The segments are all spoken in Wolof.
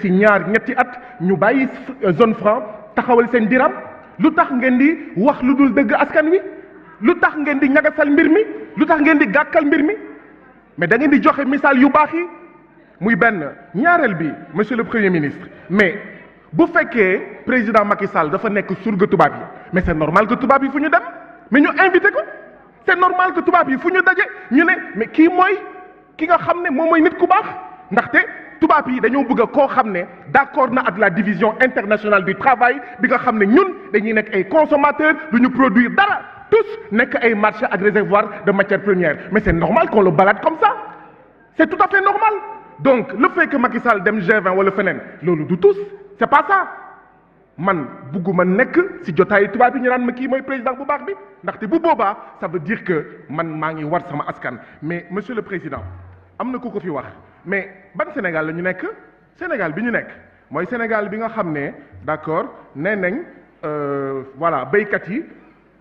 si ñaar ñetti at ñu bàyyi zone franc taxawal seen diram lu tax ngeen di wax lu dul dëgg askan wi lu tax ngeen di ñagasal mbir mi lu tax ngeen di gàkkal mbir mi mais da ngeen di joxe misaal yu baax yi muy benn ñaareel bi monsieur le premier ministre mais bu fekkee président Macky Sall dafa nekk surga tubaab yi mais c'est normal que tubaab yi fu ñu dem mais ñu invité ko c'est normal que tubaab yi fu ñu daje ñu ne mais kii mooy ki nga xam ne moom mooy nit ku baax ndaxte tubaab yi dañoo bëgg a koo xam ne d'accord na ak la division internationale du travail bi nga xam ne ñun dañuy nekk ay consommateurs du ñu produire dara tous nekk ay marchés ak réservoirs de matières premières mais c'est normal qu'on le balade comme ça c'est tout à fait normal donc le fait que Macky Sall dem G20 wala feneen loolu du tous c'est pas ça man bugguma nekk ci jotaayu tubaab yi ñu naan ma kii mooy président bu baax bi ndaxte bu boobaa ça veut dire que man maa ngi war sama askan mais monsieur le président am na ku ko fi wax mais ban Sénégal la ñu nekk Sénégal bi ñu nekk mooy Sénégal bi nga xam ne d'accord nee nañ voilà béykat yi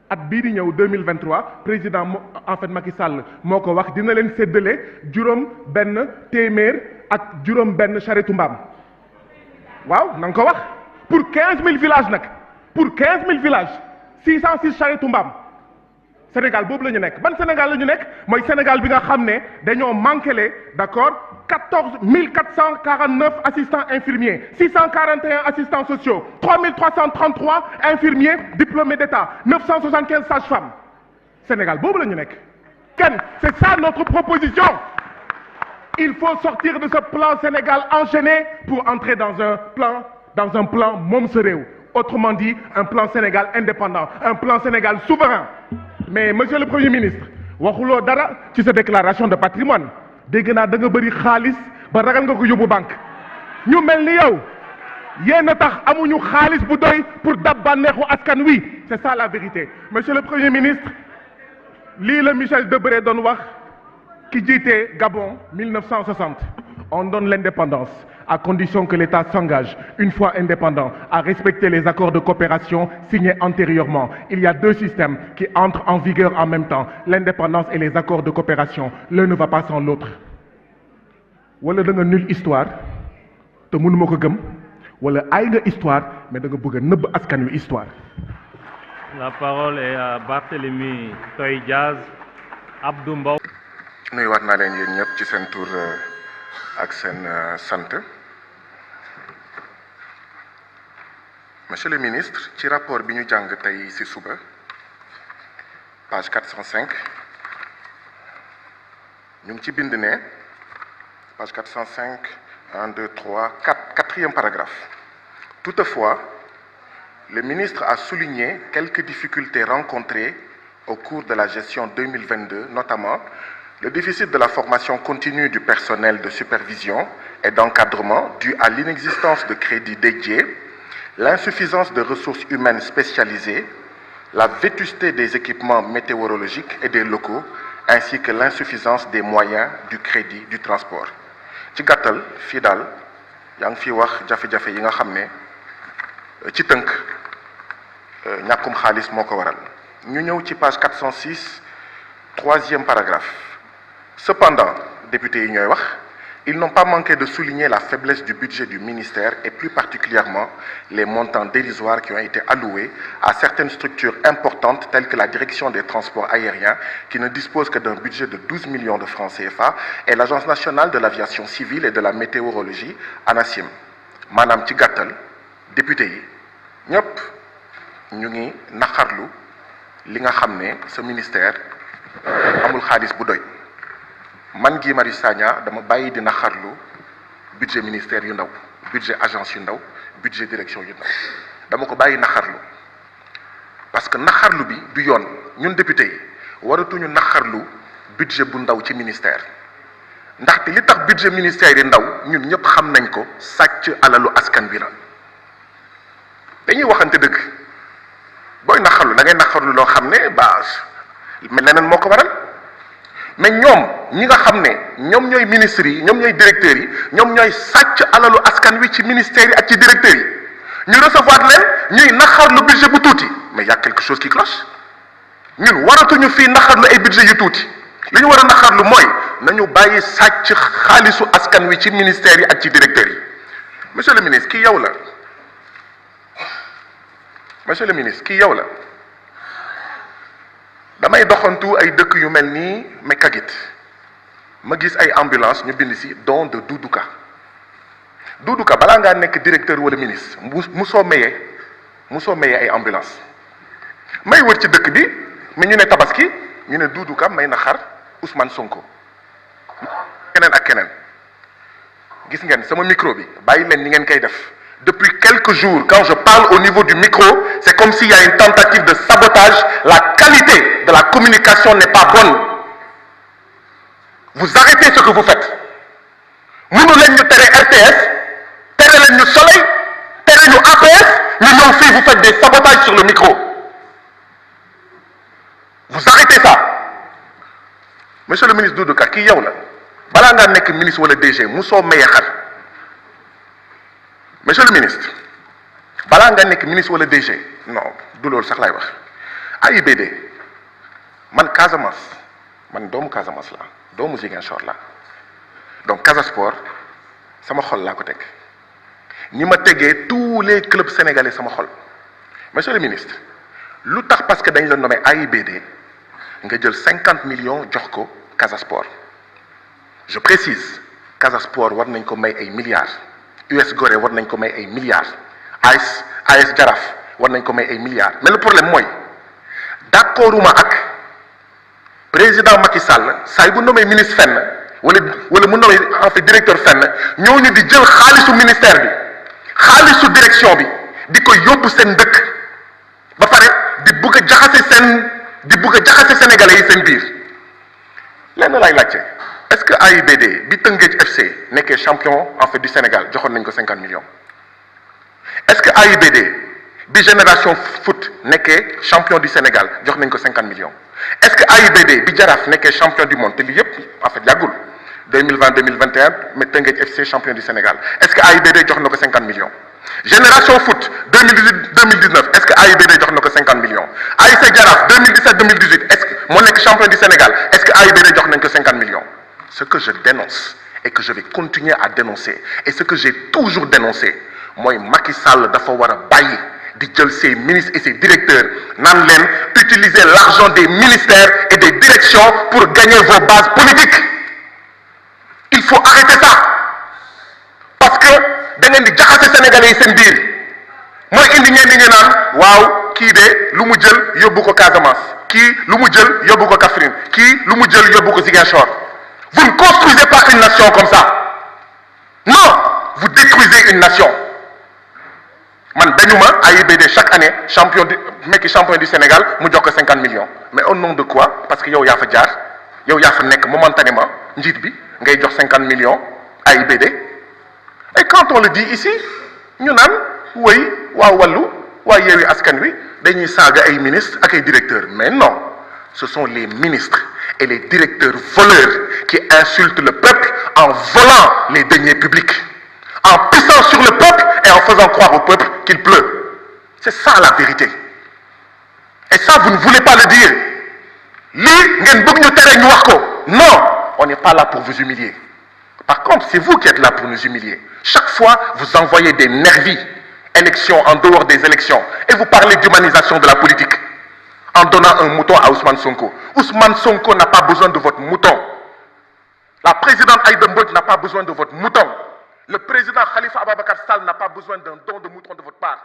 at bii di ñëw 2023 président en fait Macky Sall moo ko wax dina leen séddale juróom benn téeméer ak juróom benn charrette mbaam waaw na nga ko wax pour 15000 villages nag pour 15000 villages 606 charrette mbaam Sénégal boobu la ñu nekk ban Sénégal la ñu nekk mooy Sénégal bi nga xam ne dañoo manqué d'accord 14449 assistants infirmiers 641 assistants sociaux 3333 infirmiers diplômés d'État 975 sages-femmes Sénégal boobu la ñu nekk kenn c'est ça notre proposition il faut sortir de ce plan Sénégal enchaîné pour entrer dans un plan moom sa réew autrement dit un plan Sénégal indépendant un plan Sénégal souverain mais monsieur le premier ministre waxuloo dara ci sa déclaration de patrimoine dégg naa da nga bëri xaalis ba ragal nga ko yóbbu banque ñu mel ni yow yéen a tax amuñu xaalis bu doy pour dab bànneexu askan wi c'est ça la vérité monsieur le premier ministre lii la Michel Debré doon wax ki jiite Gabon 1960 on donne l'indépendance à condition que l'État s'engage, une fois indépendant, à respecter les accords de coopération signés antérieurement. Il y a deux systèmes qui entrent en vigueur en même temps, l'indépendance et les accords de coopération. L'un ne va pas sans l'autre. Wala da nga nul histoire te mënuma ko gëm wala ay nga histoire mais da nga bëgg a nëbb askan wi histoire. La parole est à Barthélémy Toye Dias, Abdou Mbow. nuyuwaat naa leen yéen ñëpp ci seen tur ak seen sant. Monsieur le ministre ci rapport bi ñu jàng tey ci suba page 405 ñu ngi ci bind ne page 405 1 2 3 4 quatrième paragraphe. Toutefois, le ministre a souligné quelques difficultés rencontrées au cours de la gestion 2022, notamment le déficit de la formation continue du personnel de supervision et d'encadrement dû à l'inexistence de crédits dédiés, l'insuffisance de ressources humaines spécialisées, la vétusté des équipements météorologiques et des locaux, ainsi que l'insuffisance des moyens du crédit du transport. ci gàttal fii daal yaa ngi fi wax jafe-jafe yi nga xam ne ci tënk ñàkkum xaalis moo ko waral. ñu ñëw ci page 406 troisième paragraphe. Cependant, députés yi ñooy wax, ils n'ont pas manqué de souligner la faiblesse du budget du ministère et plus particulièrement les montants dérisoires qui ont été alloués à certaines structures importantes telles que la direction des transports aériens qui ne dispose que d'un budget de 12 millions de francs CFA et l'Agence nationale de l'aviation civile et de la météorologie ANACIM. maanaam ci gàttal député yi ñëpp ñu ngi naqarlu li nga xam ne ce ministère amul xaalis bu doy. man Guy Marius Sagna dama bàyyi di naqarlu budget ministère yu ndaw budget agence yu ndaw budget direction yu ndaw dama ko bàyyi naqarlu parce que naqarlu bi du yoon ñun député yi waratuñu naqarlu budget bu ndaw ci ministère ndaxte li tax budget ministère yi ndaw ñun ñëpp xam nañ ko sàcc alalu askan bi la dañuy waxante dëgg booy naqarlu da ngay naqarlu loo xam ne leneen moo ko waral. mais ñoom ñi nga xam ne ñoom ñooy ministres yi ñoom ñooy directeurs yi ñoom ñooy sàcc alalu askan wi ci ministères yi ak ci directeurs yi ñu recevoir leen ñuy naxarlu budget bu tuuti mais y a quelque chose qui cloche ñun waratuñu fii naxarlu ay budget yu tuuti li ñu war a naxarlu mooy nañu bàyyi sàcc xaalisu askan wi ci ministères yi ak ci directeurs yi monsieur le ministre kii yow la monsieur le ministre kii yow la damay doxantu ay dëkk yu mel nii mais Kagit ma gis ay ambulance ñu bind ci don de Doudou Ka Doudou Ka balaa ngaa nekk directeur wala ministre musoo mayee ay ambulance may wër ci dëkk bi mais ñu ne tabaski ñu ne Doudou Ka may na xar Ousmane Sonko keneen ak keneen gis ngeen sama micro bi bàyyi leen ni ngeen koy def depuis quelques jours quand je parle au niveau du micro c'est comme s'il y a une tentative de sabotage. La qualité de la communication n'est pas bonne. Vous arrêtez ce que vous faites. mënu leen ñu tere RTS tere leen ñu Soleil tere ñu APS ñu ñëw fii vous faites des sabotages sur le micro. Vous arrêtez ça. Monsieur le ministre Doudou Ka kii yow la balaa ngaa nekk ministre wala DG musoo mayee xar. Monsieur le ministre balaa nga nekk ministre wala DG non du loolu sax laay wax AIBD man Casamance man doomu Casamance la doomu Ziguinchor la donc Casa Sport sama xol laa ko teg ñi ma tegee tous les clubs sénégalais sama xol. Monsieur le ministre lu tax parce que dañ la nommé AIBD nga jël 50 millions jox ko Casa Sport je précise Casa Sport war nañ ko may ay milliards. US Gorée war nañ ko may ay milliards AS Jaraaf war nañ ko may ay milliards mais le problème mooy d'accorduma ak président Macky Sall saa bu nommé ministre fenn wala mu nommé en fait directeur fenn ñooñu di jël xaalisu ministère bi xaalisu direction bi di ko yóbbu seen dëkk ba pare di bugg a jaxase sénégalais yi seen biir lenn laay laajte. Est-ce que AIBD bi Teungueth FC nekkee champion en fait du Sénégal joxoon nañ ko 50 millions est-ce que AIBD bi Génération Foot nekkee champion du Sénégal jox nañ ko 50 millions est-ce que AIBD bi Jaraaf nekkee champion du monde te lii yëpp en fait yàggul 2020 2021 mais Teungueth FC champion du Sénégal est-ce que AIBD jox na ko 50 millions Génération Foot 2018 2019 est-ce que AIBD jox na ko 50 millions ASC Jaraaf 2017 2018 est-ce que moo nekk champion du Sénégal est-ce que AIBD jox nañ ko 50 millions. Ce que je dénonce et que je vais continuer à dénoncer et ce que j'ai toujours dénoncé mooy Macky Sall dafa war a bàyyi di jël ses ministres et ses directeurs naan leen utiliser l'argent des ministères et des directions pour gagner vos bases politiques. Il faut arrêter ça parce que da ngeen di jaxase sénégalais yi seen biir mooy indi ngeen di naan waaw kii de lu mu jël yóbbu ko Casamance kii lu mu jël yóbbu ko Kaffrine kii lu mu jël yóbbu ko Ziguinchor. Vous ne construisez pas une nation comme ça. Non, vous détruisez une nation. Man dañuma AIBD chaque année champion du Sénégal mu jox ko 50 millions. Mais au nom de quoi? Parce que yow yaa fa jaar yow yaa fa nekk momentanément njiit bi ngay jox 50 millions AIBD. Et quand on le dit ici ñu naan woy waa Wallu waa Yewwi Askan Wi dañuy saaga ay ministres ak ay directeurs mais non ce sont les ministres et les directeurs voleurs qui insultent le peuple en volant les deniers publics, en pissant sur le peuple et en faisant croire au peuple qu'il pleut. C'est ça la vérité. Et ça, vous ne voulez pas le dire. Lii ngeen bëgg ñu tere ñu wax ko. Non, on n'est pas là pour vous humilier. Par contre, c'est vous qui êtes là pour nous humilier. Chaque fois, vous envoyez des nervis, élections en dehors des élections, et vous parlez d'humanisation de la politique. En donnant un mouton à Ousmane Sonko. Ousmane Sonko n'a pas besoin de votre mouton. La présidente Aïda Mbodj n'a pas besoin de votre mouton. Le président Khalifa Ababacar Sall n'a pas besoin d'un don de mouton de votre part.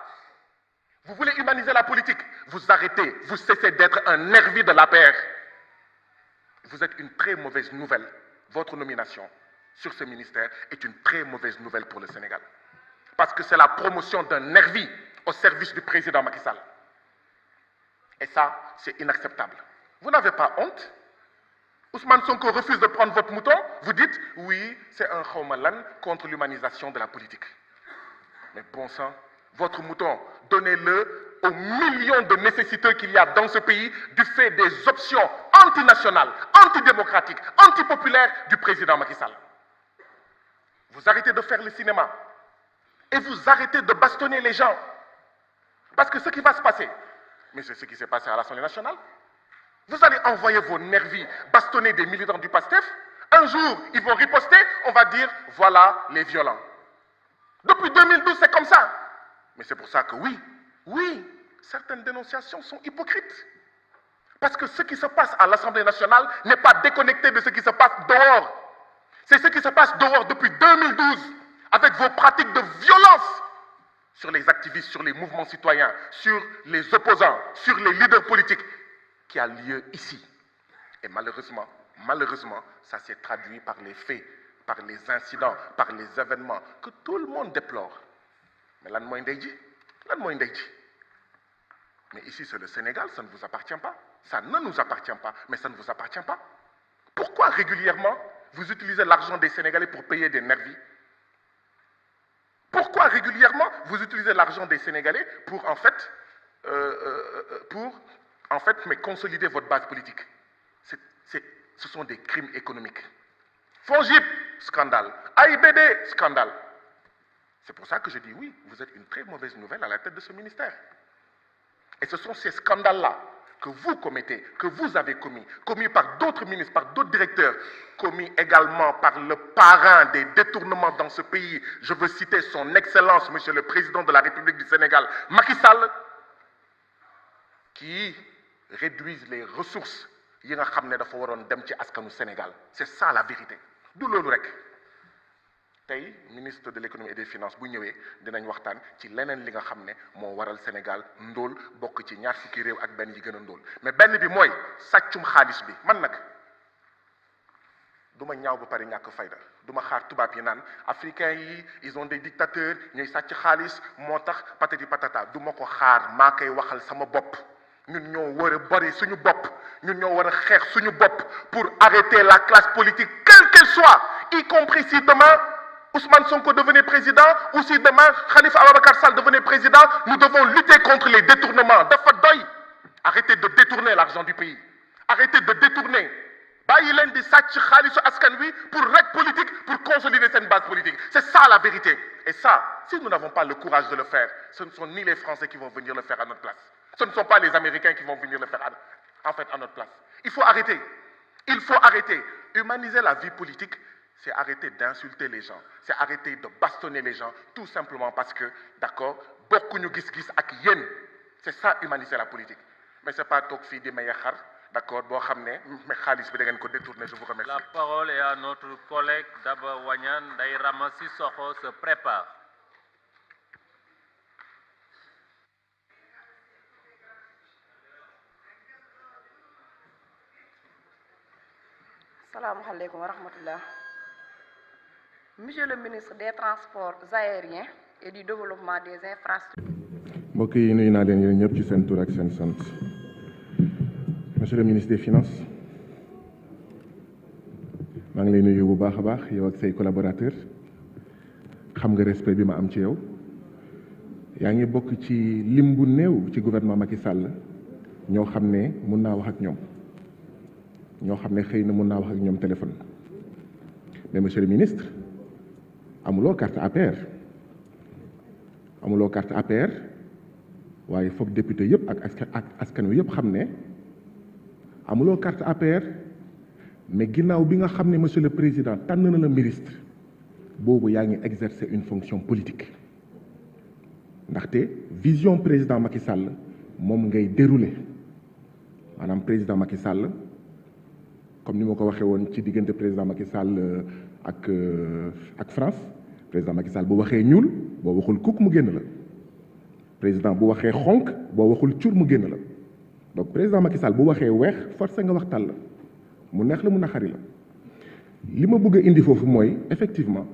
Vous voulez humaniser la politique? Vous arrêtez, vous cessez d'être un nervi de l'APR. Vous êtes une très mauvaise nouvelle. Votre nomination sur ce ministère est une très mauvaise nouvelle pour le Sénégal. Parce que c'est la promotion d'un nervi au service du président Macky Sall. Et ça, c'est inacceptable. Vous n'avez pas honte? Ousmane Sonko refuse de prendre votre mouton. Vous dites, oui, c'est un khawmalan contre l'humanisation de la politique. Mais bon sang, votre mouton, donnez-le aux millions de nécessiteux qu'il y a dans ce pays du fait des options antinationales, antidémocratiques, antipopulaires du président Macky Sall. Vous arrêtez de faire le cinéma et vous arrêtez de bastonner les gens. Parce que ce qui va se passer, mais c'est ce qui s'est passé à l'Assemblée nationale. Vous allez envoyer vos nervis bastonner des militants du PASTEF. Un jour, ils vont riposter, on va dire, voilà les violents. Depuis 2012, c'est comme ça. Mais c'est pour ça que oui, certaines dénonciations sont hypocrites. Parce que ce qui se passe à l'Assemblée nationale n'est pas déconnecté de ce qui se passe dehors. C'est ce qui se passe dehors depuis 2012, avec vos pratiques de violence sur les activistes, sur les mouvements citoyens, sur les opposants, sur les leaders politiques, qui a lieu ici. Et malheureusement, ça s'est traduit par les faits, par les incidents, par les événements que tout le monde déplore. Mais lan mooy ndey ji lan mooy ndey ji mais ici c'est le Sénégal, ça ne vous appartient pas. Ça ne nous appartient pas, mais ça ne vous appartient pas. Pourquoi régulièrement vous utilisez l'argent des Sénégalais pour payer des nervis? Pourquoi régulièrement vous utilisez l'argent des Sénégalais pour en fait mais consolider votre base politique? Ce sont des crimes économiques. FONGIP, scandale. AIBD, scandale. C'est pour ça que je dis oui, vous êtes une très mauvaise nouvelle à la tête de ce ministère. Et ce sont ces scandales-là que vous commettez, que vous avez commis par d'autres ministres, par d'autres directeurs, commis également par le parrain des détournements dans ce pays. Je veux citer son Excellence, Monsieur le Président de la République du Sénégal, Macky Sall, qui réduisent les ressources yi nga xam ne dafa waroon dem ci askanu Sénégal. C'est ça la vérité. Du loolu rek. Tey ministre de l'économie et des finances bu ñëwee dinañ waxtaan ci leneen li nga xam ne moo waral Sénégal ndóol bokk ci ñaar fukki réew ak benn yi gën a ndóol mais benn bi mooy sàccum xaalis bi man nag du ma ñaaw ba pare ñàkk fayda du ma xaar tubaab yi naan africains yi ils ont des dictateurs ñooy sàcc xaalis moo tax patati patata du ma ko xaar maa koy waxal sama bopp ñun ñoo war a bari suñu bopp ñun ñoo war a xeex suñu bopp pour arrêter la classe politique quelle qu'elle soit y compris si demain Ousmane Sonko devenait président ou si demain Khalifa Ababacar Sall devenait président, nous devons lutter contre les détournements. Dafa doy. Arrêtez de détourner l'argent du pays. Arrêtez de détourner. Bàyyi leen di sàcc xaalisu askan wi pour rek politique, pour consolider cette base politique. C'est ça la vérité. Et ça, si nous n'avons pas le courage de le faire, ce ne sont ni les Français qui vont venir le faire à notre place. Ce ne sont pas les Américains qui vont venir le faire à notre place. Il faut arrêter. Il faut arrêter. Humaniser la vie politique, c'est arrêter d'insulter les gens, c'est arrêter de bastonner les gens, tout simplement parce que, d'accord, bokkuñu gis-gis ak yéen. C'est ça, humaniser la politique. Mais c'est pas toog fii di may xar, d'accord, boo xam ne mais xaalis bi da ngeen ko détourner, je vous remercie. La parole est à notre collègue Daba Wanyan. Ndeye Rama Sissoko se prépare. Salaamaaleykum wa rahmatullah. Monsieur le ministre des Transports aériens et du développement des infrastructures. mbokk yi nuyu naa leen yéen ñëpp ci seen tur ak seen sant. Monsieur le ministre des Finances maa ngi lay nuyu bu baax a baax yow ak say collaborateurs xam nga respect bi ma am ci yow yaa ngi bokk ci lim bu néew ci gouvernement Macky Sall ñoo xam ne mun naa wax ak ñoom ñoo xam ne xëy na mun naa wax ak ñoom téléphone mais monsieur le ministre amuloo carte APR waaye foog député yëpp ak askan wi yëpp xam ne amuloo carte APR mais ginnaaw bi nga xam ne monsieur le président tànn na la ministre boobu yaa ngi exercer une fonction politique ndaxte vision président Macky Sall moom ngay dérouler maanaam président Macky Sall comme ni ma ko waxee woon ci diggante président Macky Sall ak France président Macky Sall bu waxee ñuul boo waxul kuk mu génn la président bu waxee xonk boo waxul cur mu génn la donc président Macky Sall bu waxee weex forcé nga waxtaan la mu neex la mu naqari la li ma bëgg a indi foofu mooy effectivement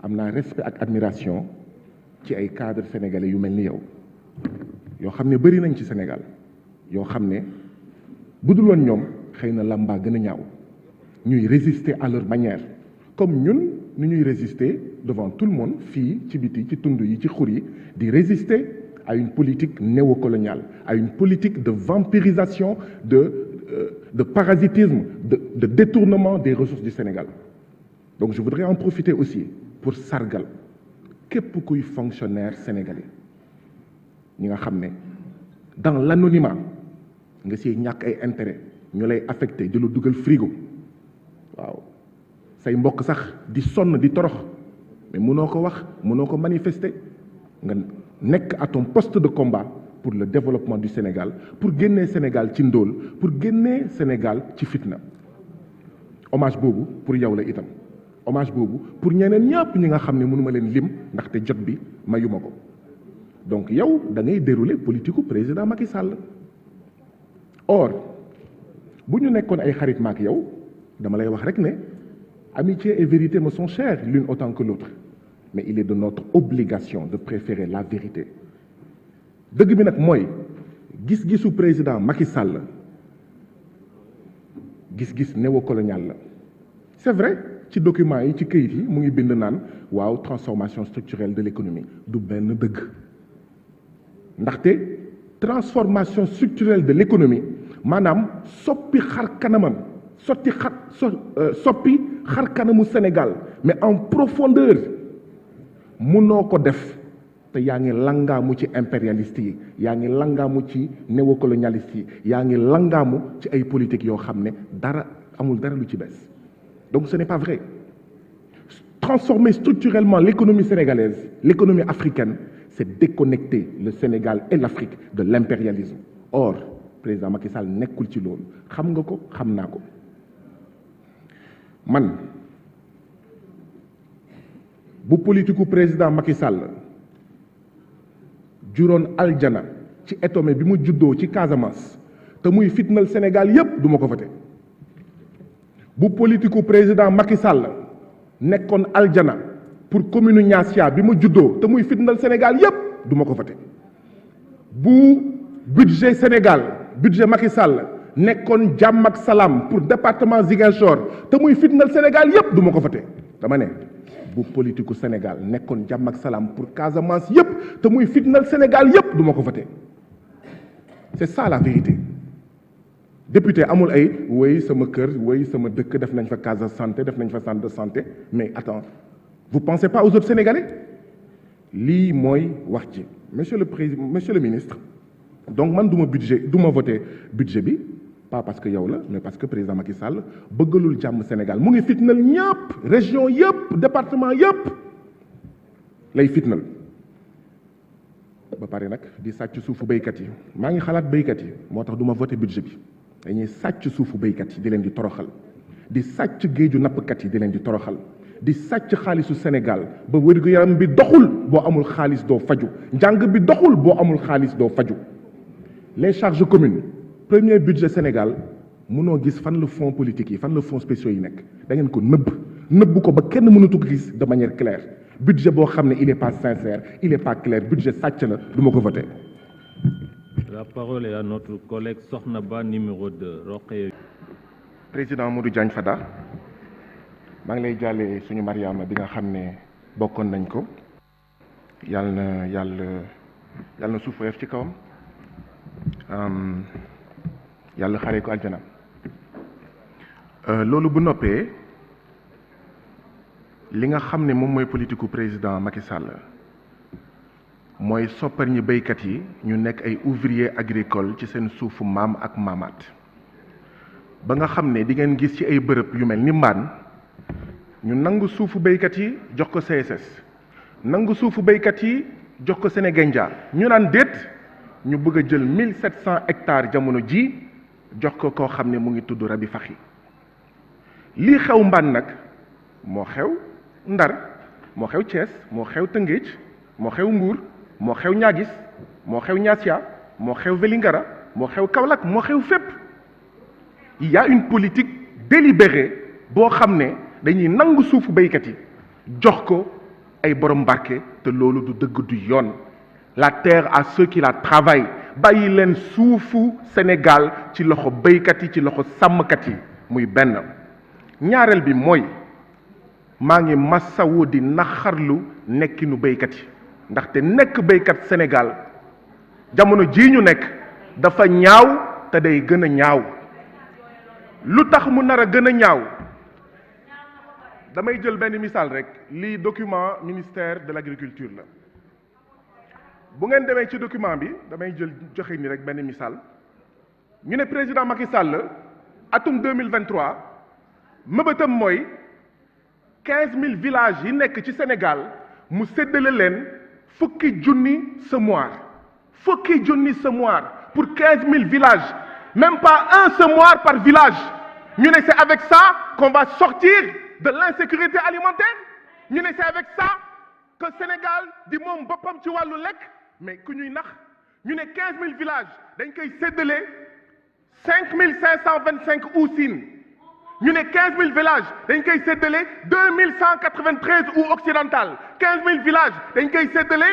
am naa respect ak admiration ci ay cadres sénégalais yu mel ni yow yoo xam ne bëri nañ ci Sénégal yoo xam ne bu dul woon ñoom xëy na lambaa gën a ñaaw ñuy résister à leur manière comme ñun ni ñuy résister devant tout le monde fii ci biti ci tund yi ci xur yi di résister à une politique néocoloniale à une politique de vampirisation de parasitisme de détournement des ressources du Sénégal donc je voudrais en profiter aussi pour sargal képp kuy fonctionnaire sénégalais ñi nga xam ne dans l'anonymat nga siy ñàkk ay intérêt ñu lay affecté di la dugal frigo waaw say mbokk sax di sonn di torox mais mënoo ko wax mënoo ko manifester nga nekk à ton poste de combat pour le développement du Sénégal pour génnee Sénégal ci ndóol pour génnee Sénégal ci fitna hommage boobu pour yow la itam hommage boobu pour ñeneen ñëpp ñi nga xam ne mënuma leen lim ndaxte jot bi mayuma ko donc yow da ngay dérouler politique u président Macky Sall or bu ñu nekkoon ay xarit maak yow dama lay wax rek ne amitié et vérité me sont chères l'une autant que l'autre mais il est de notre obligation de préférer la vérité dëgg bi nag mooy gis-gisu président Macky Sall gis-gis néocolonial la c'est vrai ci documents yi ci këyit yi mu ngi bind naan waaw transformation structurelle de l'économie du benn dëgg ndaxte transformation structurelle de l'économie maanaam soppi xar kanamam soppi xar kanamu Sénégal mais en profondeur mënoo ko def te yaa ngi langaamu ci impérialiste yi yaa ngi langaamu ci néocolonialiste yi yaa ngi langaamu ci ay politique yoo xam ne dara amul dara lu ci bees donc ce n'est pas vrai transformer structurellement l'économie sénégalaise l'économie africaine c'est déconnecter le Sénégal et l'Afrique de l'impérialisme or président Macky Sall nekkul ci loolu xam nga ko xam naa ko man bu politiku président Macky Sall juróon aljana ci Etomé bi mu juddoo ci Casamance te muy fitnal Sénégal yépp duma ko voté bu politiku président Macky Sall nekkoon aljana pour commune Niassia bi mu juddoo te muy fitnal Sénégal yépp duma ko voté bu budget Sénégal budget Macky Sall nekkoon jàmm ak salaam pour département Ziguinchor te muy fitnal Sénégal yépp duma ko voté dama ne bu politiku Sénégal nekkoon jàmm ak salaam pour Casamance yépp te muy fitnal Sénégal yépp duma ko voté c'est ça la vérité député amul ay woy sama kër woy sama dëkk def nañ fa case de santé def nañ fa centre de santé mais attends vous pensez pas aux autres Sénégalais lii mooy wax ci monsieur le ministre donc man du ma voté budget bi pas parce que yow la mais parce que président Macky Sall bëggalul jàmm Sénégal mu ngi fitnal ñëpp région yëpp département yëpp lay fitnal ba pare nag di sàcc suufu béykat yi maa ngi xalaat béykat yi moo tax du ma voté budget bi dañuy sàcc suufu béykat yi di leen di toroxal di sàcc géeju nappkat yi di leen di toroxal di sàcc xaalisu Sénégal ba wér-gu-yaram bi doxul boo amul xaalis doo faju njàng bi doxul boo amul xaalis doo faju les charges communes premier budget Sénégal mënoo gis fan la fonds politique yi fan la fonds spéciaux yi nekk da ngeen ko nëbb ko ba kenn mënatu ko gis de manière claire budget boo xam ne il est pas sincère il est pas clair budget sàcc la du ma ko voté. La parole est à notre collègue Sokhna Ba numéro 2 Rokhaya. président Modou Diagne Fada maa ngi lay jàllee suñu Mariama bi nga xam ne bokkoon nañ ko yàlla na suuf woyof ci kawam yàlla xaree ko aljana loolu bu noppee li nga xam ne moom mooy politiku président Macky Sall mooy soppar ñi béykat yi ñu nekk ay ouvrier agricole ci seen suufu maam ak maamaat ba nga xam ne di ngeen gis ci ay bërëb yu mel ni mbaan ñu nangu suufu béykat yi jox ko CSS nangu suufu béykat yi jox ko Sénégindia ñu naan déet ñu bëgg a jël 1700 hectares jamono ji jox ko koo xam ne mu ngi tudd Rabi Fakhi lii xew mbaan nag moo xew Ndar moo xew Thiès moo xew Tëngéej moo xew Mbour moo xew Niaguis moo xew Niassia moo xew Vélingara moo xew Kaolack moo xew fépp il y a une politique délibérée boo xam ne dañuy nangu suufu béykat yi jox ko ay borom barke te loolu du dëgg du yoon la terre à ceux qui la travaillent bàyyi leen suufu Sénégal ci loxo béykat yi ci loxo sàmmkat yi muy benn ñaareel bi mooy maa ngi massawu di naxarlu nekkinu béykat yi ndaxte nekk béykat Sénégal jamono jii ñu nekk dafa ñaaw te day gën a ñaaw lu tax mu nar a gën a ñaaw damay jël benn misaal rek lii document ministère de l'agriculture la bu ngeen demee ci document bi damay joxe ni rek benn misaal ñu ne président Macky Sall atum 2023 mëbëtam mooy 15000 villages yi nekk ci Sénégal mu séddale leen fukki junni semoir pour 15000 villages même pas un semoir par village ñu ne c'est avec ça qu'on va sortir de l'insécurité alimentaire ñu ne c'est avec ça que Sénégal di moom boppam ci wàllu lekk mais ku ñuy nax ñu ne 15000 villages dañ koy séddale 5525 Oussine ñu ne 15000 villages dañ koy séddale 2193 ou occidental 15000 villages dañ koy séddale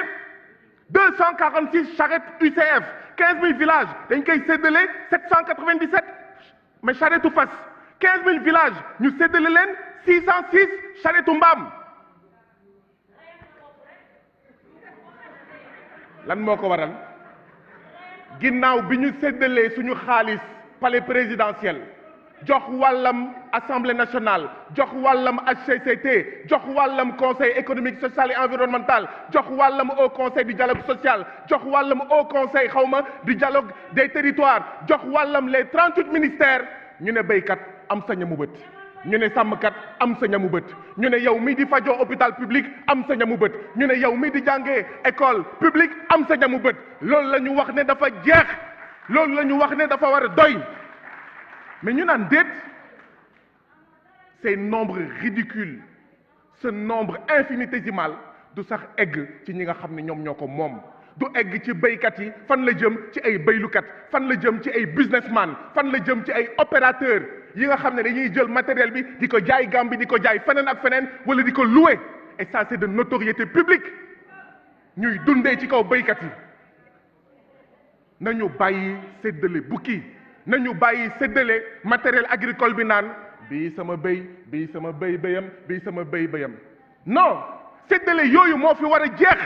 246 charrettes UCF 15000 villages dañ koy séddale 797 mais charrette fas 15000 villages ñu séddale leen 606 charrette mbaam lan moo ko waral ginnaaw bi ñu séddalee suñu xaalis palais présidentiel jox wàllam assemblée nationale jox wàllam HCCT jox wàllam conseil économique social et environnemental jox wàllam au conseil du dialogue social jox wàllam au conseil xawma du dialogue des territoires jox wàllam les 38 ministères ñu ne béykat am sa ñamu bët ñu ne sàmmkat am sa ñamu bët ñu ne yow mii di fajoo hôpital public am sa ñamu bët ñu ne yow mii di jàngee école publique am sa ñamu bët loolu la ñu wax ne dafa jeex loolu la ñu wax ne dafa war a doy mais ñu naan déet ces nombres ridicules ce nombre infinitésimal du sax egg ci ñi nga xam ne ñoom ñoo ko moom du egg ci béykat yi fan la jëm ci ay béylukat fan la jëm ci ay businessman fan la jëm ci ay opérateur yi nga xam ne dañuy jël matériel bi di ko jaay Gambie di ko jaay feneen ak feneen wala di ko louer et ça c'est de notoriété publique ñuy dundee ci kaw béykat yi nañu bàyyi séddale bukki nañu bàyyi séddale matériel agricole bi naan bii sama béy bii sama béy béyam bii sama béy béyam non séddale yooyu moo fi war a jeex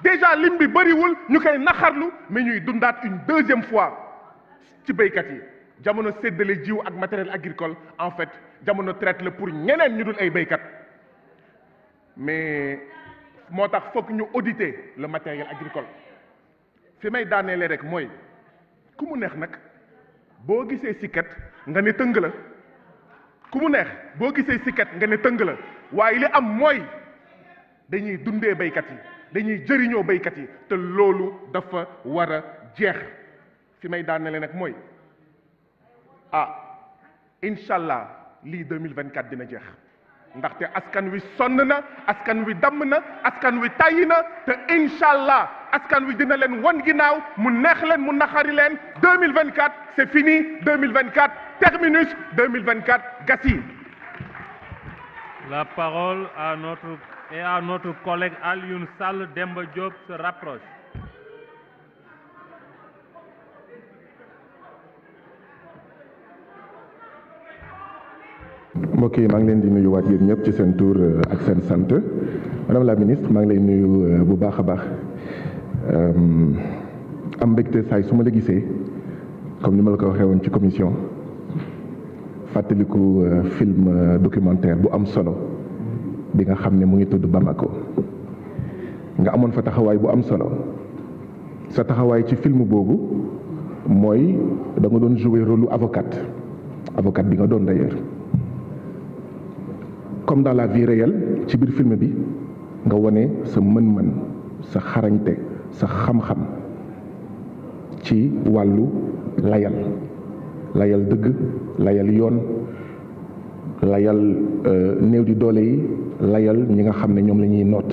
déjà lim bi bëriwul ñu koy naxarlu mais ñuy dundaat une deuxième fois ci béykat yi jamono séddale jiw ak matériel agricole en fait jamono traite la pour ñeneen ñu dul ay béykat mais moo tax foog ñu auditer le matériel agricole fi may daaneele rek mooy ku mu neex nag boo gisee sikket nga ne tëng la ku mu neex boo gisee sikket nga ne tëng la waaye li am mooy dañuy dundee béykat yi dañuy jëriñoo béykat yi te loolu dafa war a jeex fi may daaneele nag mooy incha allah lii 2024 dina jeex ndaxte askan wi sonn na askan wi damm na askan wi tàyyi na te incha allah askan wi dina leen wan ginnaaw mu neex leen mu naxari leen 2024 c'est fini 2024 terminus 2024 gassi. La parole à notre collègue Alioune Sall Demba Diop se rapproche. mbokk yi maa ngi leen di nuyuwaat yéen ñëpp ci seen tur ak seen sant madame la ministre maa ngi lay nuyu bu baax a baax am mbégte saay su ma la gisee comme ni ma la ko waxee woon ci commission fàttaliku film documentaire bu am solo bi nga xam ne mu ngi tudd Bamako nga amoon fa taxawaay bu am solo sa taxawaay ci film boobu mooy da nga doon jouer rôle avocat bi nga doon d'ailleurs comme dans la vie réelle ci biir film bi nga wone sa mën-mën sa xarañte sa xam-xam ci wàllu layal dëgg layal yoon layal néew di doole yi layal ñi nga xam ne ñoom la ñuy noot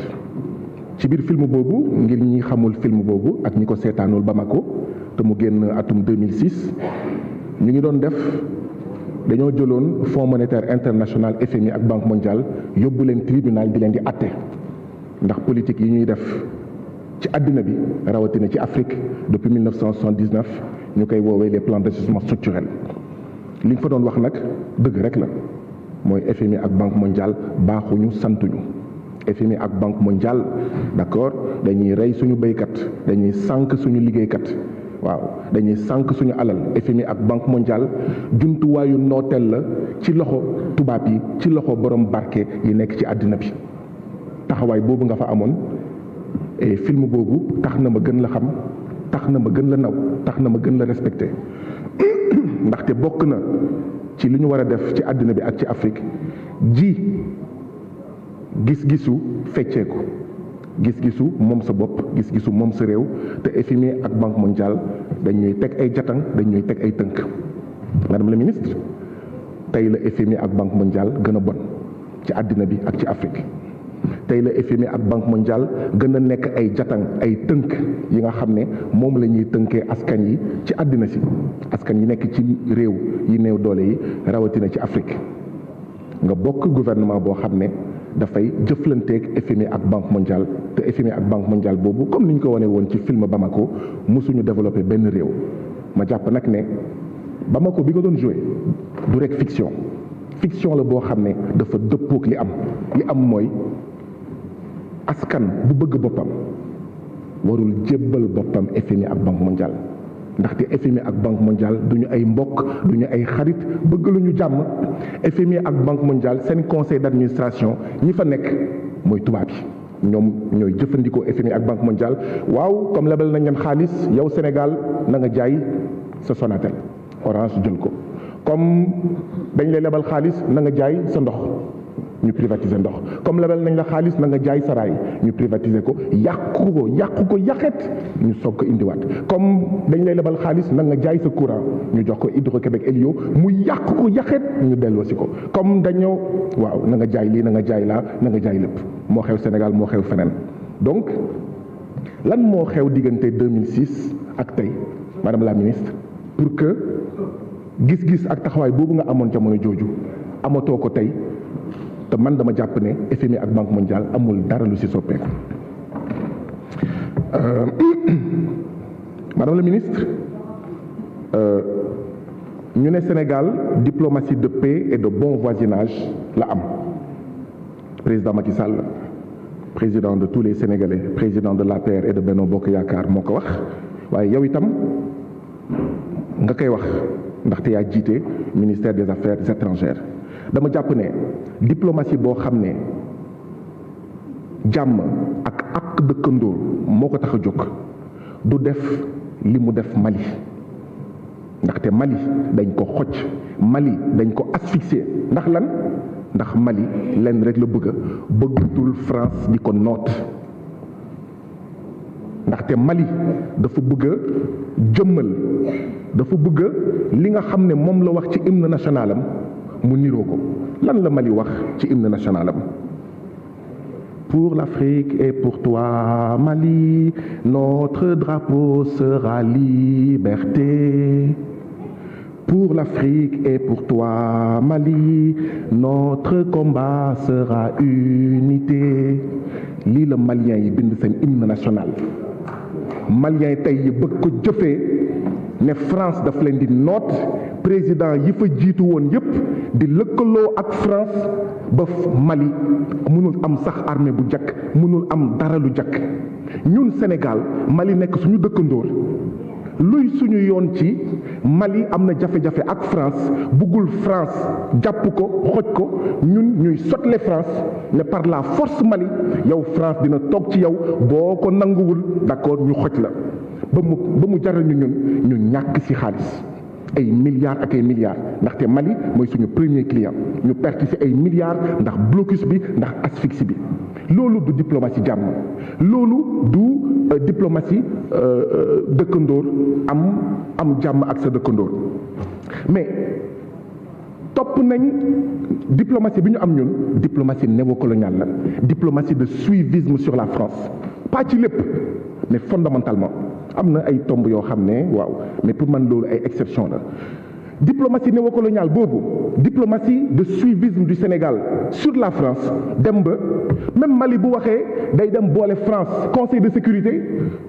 ci biir film boobu ngir ñi xamul film boobu ak ñi ko seetaanul Bamako te mu génn atum 2006 ñu ngi doon def dañoo jëloon Fonds monétaire international FMI ak Banque mondiale yóbbu leen tribunal di leen di atte ndax politique yi ñuy def ci àddina bi rawatina ci Afrique depuis 1979 ñu koy woowee les plans d'ajustement structurel li nga fa doon wax nag dëgg rek la mooy FMI ak Banque mondiale baaxuñu santuñu FMI ak Banque mondiale d'accord dañuy rey suñu béykat dañuy sànk suñu liggéeykat waaw dañuy sànk suñu alal FMI ak Banque mondiale jumtuwaayu nooteel la ci loxo tubaab yi ci loxo borom barke yi nekk ci àddina bi taxawaay boobu nga fa amoon et film boobu tax na ma gën la xam tax na ma gën la naw tax na ma gën la respecté ndaxte bokk na ci li ñu war a def ci àddina bi ak ci Afrique ji gis-gisu fecceeku gis-gisu moom sa bopp gis-gisu moom sa réew te FMI ak Banque mondiale dañuy teg ay jatang dañuy teg ay tënk. madame la ministre tey la FMI ak Banque mondiale gën a bon ci àddina bi ak ci Afrique tey la FMI ak Banque mondiale gën a nekk ay jatang ay tënk yi nga xam ne moom la ñuy tënkee askan yi ci àddina si askan yi nekk ci réew yi néew doole yi rawatina ci Afrique nga bokk gouvernement boo xam ne dafay jëflanteeg FMI ak Banque mondiale te FMI ak Banque mondiale boobu comme ni ñu ko wane woon ci film Bamako mosuñu développé benn réew ma jàpp nag ne Bamako bi nga doon joué du rek fiction la boo xam ne dafa dëppook li am mooy askan bu bëgg boppam warul jébbal boppam FMI ak Banque mondiale ndaxte FMI ak Banque mondiale duñu ay mbokk duñu ay xarit bëgg lu ñu jàmm FMI ak Banque mondiale seen conseil d'administration ñi fa nekk mooy tubaab yi ñoom ñooy jëfandikoo FMI ak Banque mondiale waaw comme lebal nañ leen xaalis yow Sénégal na nga jaay sa Sonatel Orange jël ko comme dañ lay lebal xaalis na nga jaay sa ndox ñu privatiser ndox comme lebal nañ la xaalis na nga jaay sa raay ñu privatiser ko yàqu ko yàqet ñu soog ko indiwaat comme dañ lay lebal xaalis na nga jaay sa courant ñu jox ko Hydro-Québec Elio mu yàqu ko yàqet ñu delloosi ko comme dañoo waaw na nga jaay lii na nga jaay laa na nga jaay lépp moo xew Sénégal moo xew feneen donc lan moo xew diggante 2006 ak tey madame la ministre pour que gis-gis ak taxawaay boobu nga amoon jamono jooju amatoo ko tey te man dama jàpp ne FMI ak Banque mondiale amul dara lu ci soppeeku madame la ministre ñu ne Sénégal diplomatie de paix et de bon voisinage la am président Macky Sall président de tous les Sénégalais président de l'APR et de Benno Bokk Yaakaar moo ko wax waaye yow itam nga koy wax ndaxte yaa jiite ministère des affaires étrangères dama jàpp ne diplomatie boo xam ne jàmm ak dëkkandoo moo ko tax a jóg du def li mu def Mali ndaxte Mali dañ ko xocc Mali dañ ko asphyxier ndax lan ndax Mali lenn rek la bëggatul France di ko noot ndaxte Mali dafa bëgg a jëmmal dafa bëgg li nga xam ne moom la wax ci hymne national am mu niroo ko lan la Mali wax ci hymne national am pour l'Afrique et pour toi Mali notre drapeau sera liberté pour l'Afrique et pour toi Mali notre combat sera unité lii la Maliens yi bind seen hymne national Maliens tey yi bëgg ko jëfee ne France daf leen di noot président yi fa jiitu woon yépp di lëkkaloo ak France ba Mali mënul am sax armée bu jakk mënul am dara lu jakk ñun Sénégal Mali nekk suñu dëkkandoor luy suñu yoon ci Mali am na jafe-jafe ak France bëggul France jàpp ko xoj ko ñun ñuy sotle France ne par la force Mali yow France dina toog ci yow boo ko nanguwul d'accord ñu xoj la ba mu jaral ñu ñàkk ci xaalis ay milliards ak ay milliards ndaxte Mali mooy suñu premier client ñu perte ci ay milliards ndax blocus bi ndax asphyxie bi loolu du diplomatie jàmm loolu du diplomatie dëkkandoor am jàmm ak sa dëkkandoor mais topp nañ diplomatie bi ñu am ñun diplomatie néocoloniale la diplomatie de suivisme sur la France pas ci lépp mais fondamentalement am na ay tomb yoo xam ne waaw mais pour man loolu ay exception la diplomatie néocoloniale boobu diplomatie de suivisme du Sénégal sur la France dem ba même Mali bu waxee day dem boole France conseil de sécurité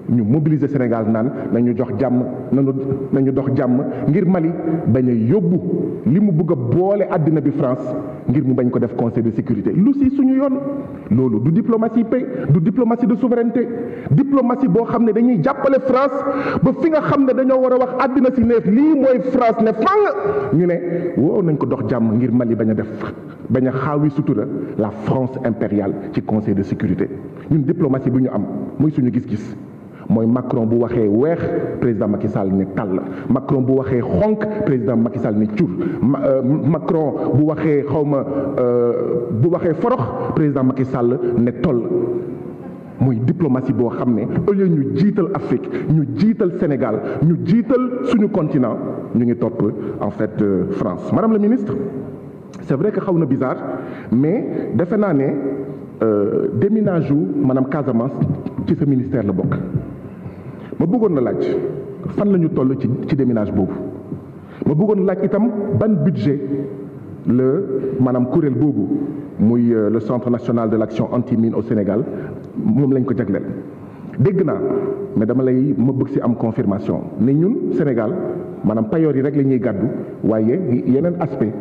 ñu mobiliser Sénégal naan nañu jox jàmm nañu dox jàmm ngir Mali bañ a yóbbu li mu bëgg a boole àddina bi France ngir mu bañ ko def conseil de sécurité lu si suñu yoon loolu du diplomatie paix du diplomatie de souveraineté diplomatie boo xam ne dañuy jàppale France ba fi nga xam ne dañoo war a wax àddina si neef lii mooy France ne fang ñu ne woo nañ ko dox jàmm ngir Mali bañ a xaawi sutura la France impériale ci conseil de sécurité ñun diplomatie bu ñu am muy suñu gis-gis mooy Macron bu waxee weex président Macky Sall ne tàll Macron bu waxee xonk président Macky Sall ne cur Macron bu waxee bu waxee forox président Macky Sall ne toll. mooy diplomatie boo xam ne au lieu ñu jiital Afrique ñu jiital Sénégal ñu jiital suñu continent ñu ngi topp en fait France. Madame la ministre c'est vrai que xaw na bizarre mais defe naa ne déminage wu maanaam Casamance ci sa ministère la bokk ma bëggoon la laaj fan la ñu toll ci déminage boobu ma bëggoon laaj itam ban budget la maanaam kuréel boobu muy le centre national de l'action anti-mine au Sénégal moom lañ ko jagleel dégg naa mais ma bëgg ci am confirmation ne ñun Sénégal maanaam payoor yi rek la ñuy gàddu waaye yeneen aspect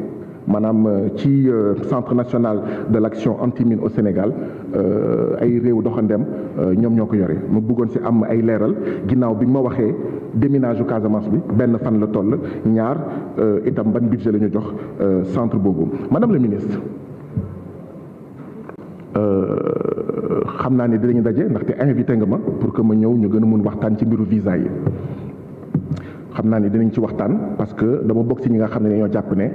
maanaam ci centre national de l'action anti-mine au Sénégal ay réew doxandem ñoom ñoo ko yore ma bëggoon ci am ay leeral ginnaaw bi ma waxee déminage u Casamance bi benn fan la toll ñaar itam ban budget la ñu jox centre boobu. Madame la ministre xam naa ne dinañu daje ndaxte invité nga ma pour que ma ñëw ñu gën a mun waxtaan ci mbiru visa yi xam naa ne dinañ ci waxtaan parce que dama bokk ci ñi nga xam ne dañoo jàpp ne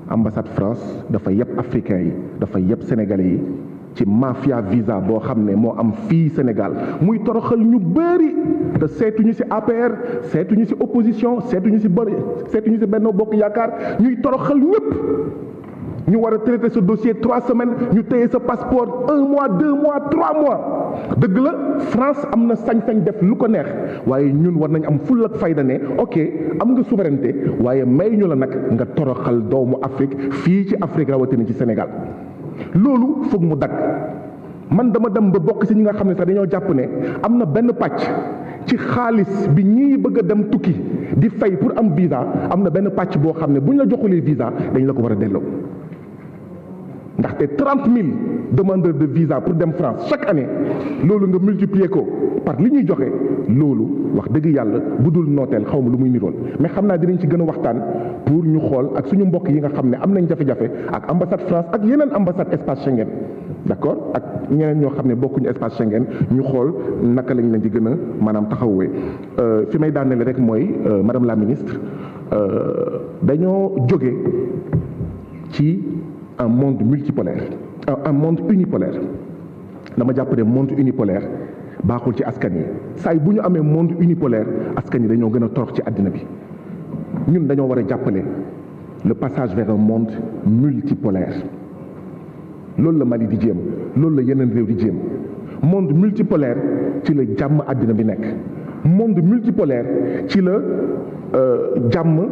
ambassade France dafa yëpp africains yi dafa yëpp sénégalais yi ci mafia visa boo xam ne moo am fii Sénégal muy toroxal ñu bëri te seetuñu ci APR seetuñu ci opposition seetuñu ci Benno Bokk Yaakaar ñuy toroxal ñëpp. ñu war a traiter ce dossier 3 semaines ñu téye sa passeport 1 mois 2 mois 3 mois dëgg la France am na sañ-sañ def lu ko neex waaye ñun war nañ am ful ak fayda ne ok am nga souveraineté waaye may ñu la nag nga toroxal doomu Afrique fii ci Afrique rawatina ci Sénégal loolu foog mu dagg man dama dem ba bokk ci ñi nga xam ne sax dañoo jàpp ne am na benn pàcc ci xaalis bi ñii bëgg a dem tukki di fay pour am visa am na benn pàcc boo xam ne bu ñu la joxulee visa dañ la ko war a delloo. ndaxte 30 000 demandeurs de visa pour dem France chaque année loolu nga multiplier ko par li ñuy joxe loolu wax dëgg yàlla bu dul nooteel xaw ma lu muy niroon mais xam naa dinañ ci gën a waxtaan pour ñu xool ak suñu mbokk yi nga xam ne am nañ jafe-jafe ak ambassade France ak yeneen ambassade espace Schengen d'accord ak ñeneen ñoo xam ne bokkuñu espace Schengen ñu xool naka lañ leen di gën a maanaam taxawee fi may daaneel rek mooy madame la ministre dañoo jóge ci un monde multipolaire un monde unipolaire dama jàpp ne monde unipolaire baaxul ci askan yi saay bu ñu amee monde unipolaire askan yi dañoo gën a torox ci àddina bi ñun dañoo war a jàppale le passage vers un monde multipolaire loolu la Mali di jéem loolu la yeneen réew di jéem monde multipolaire ci la jàmm àddina bi nekk monde multipolaire ci la jàmm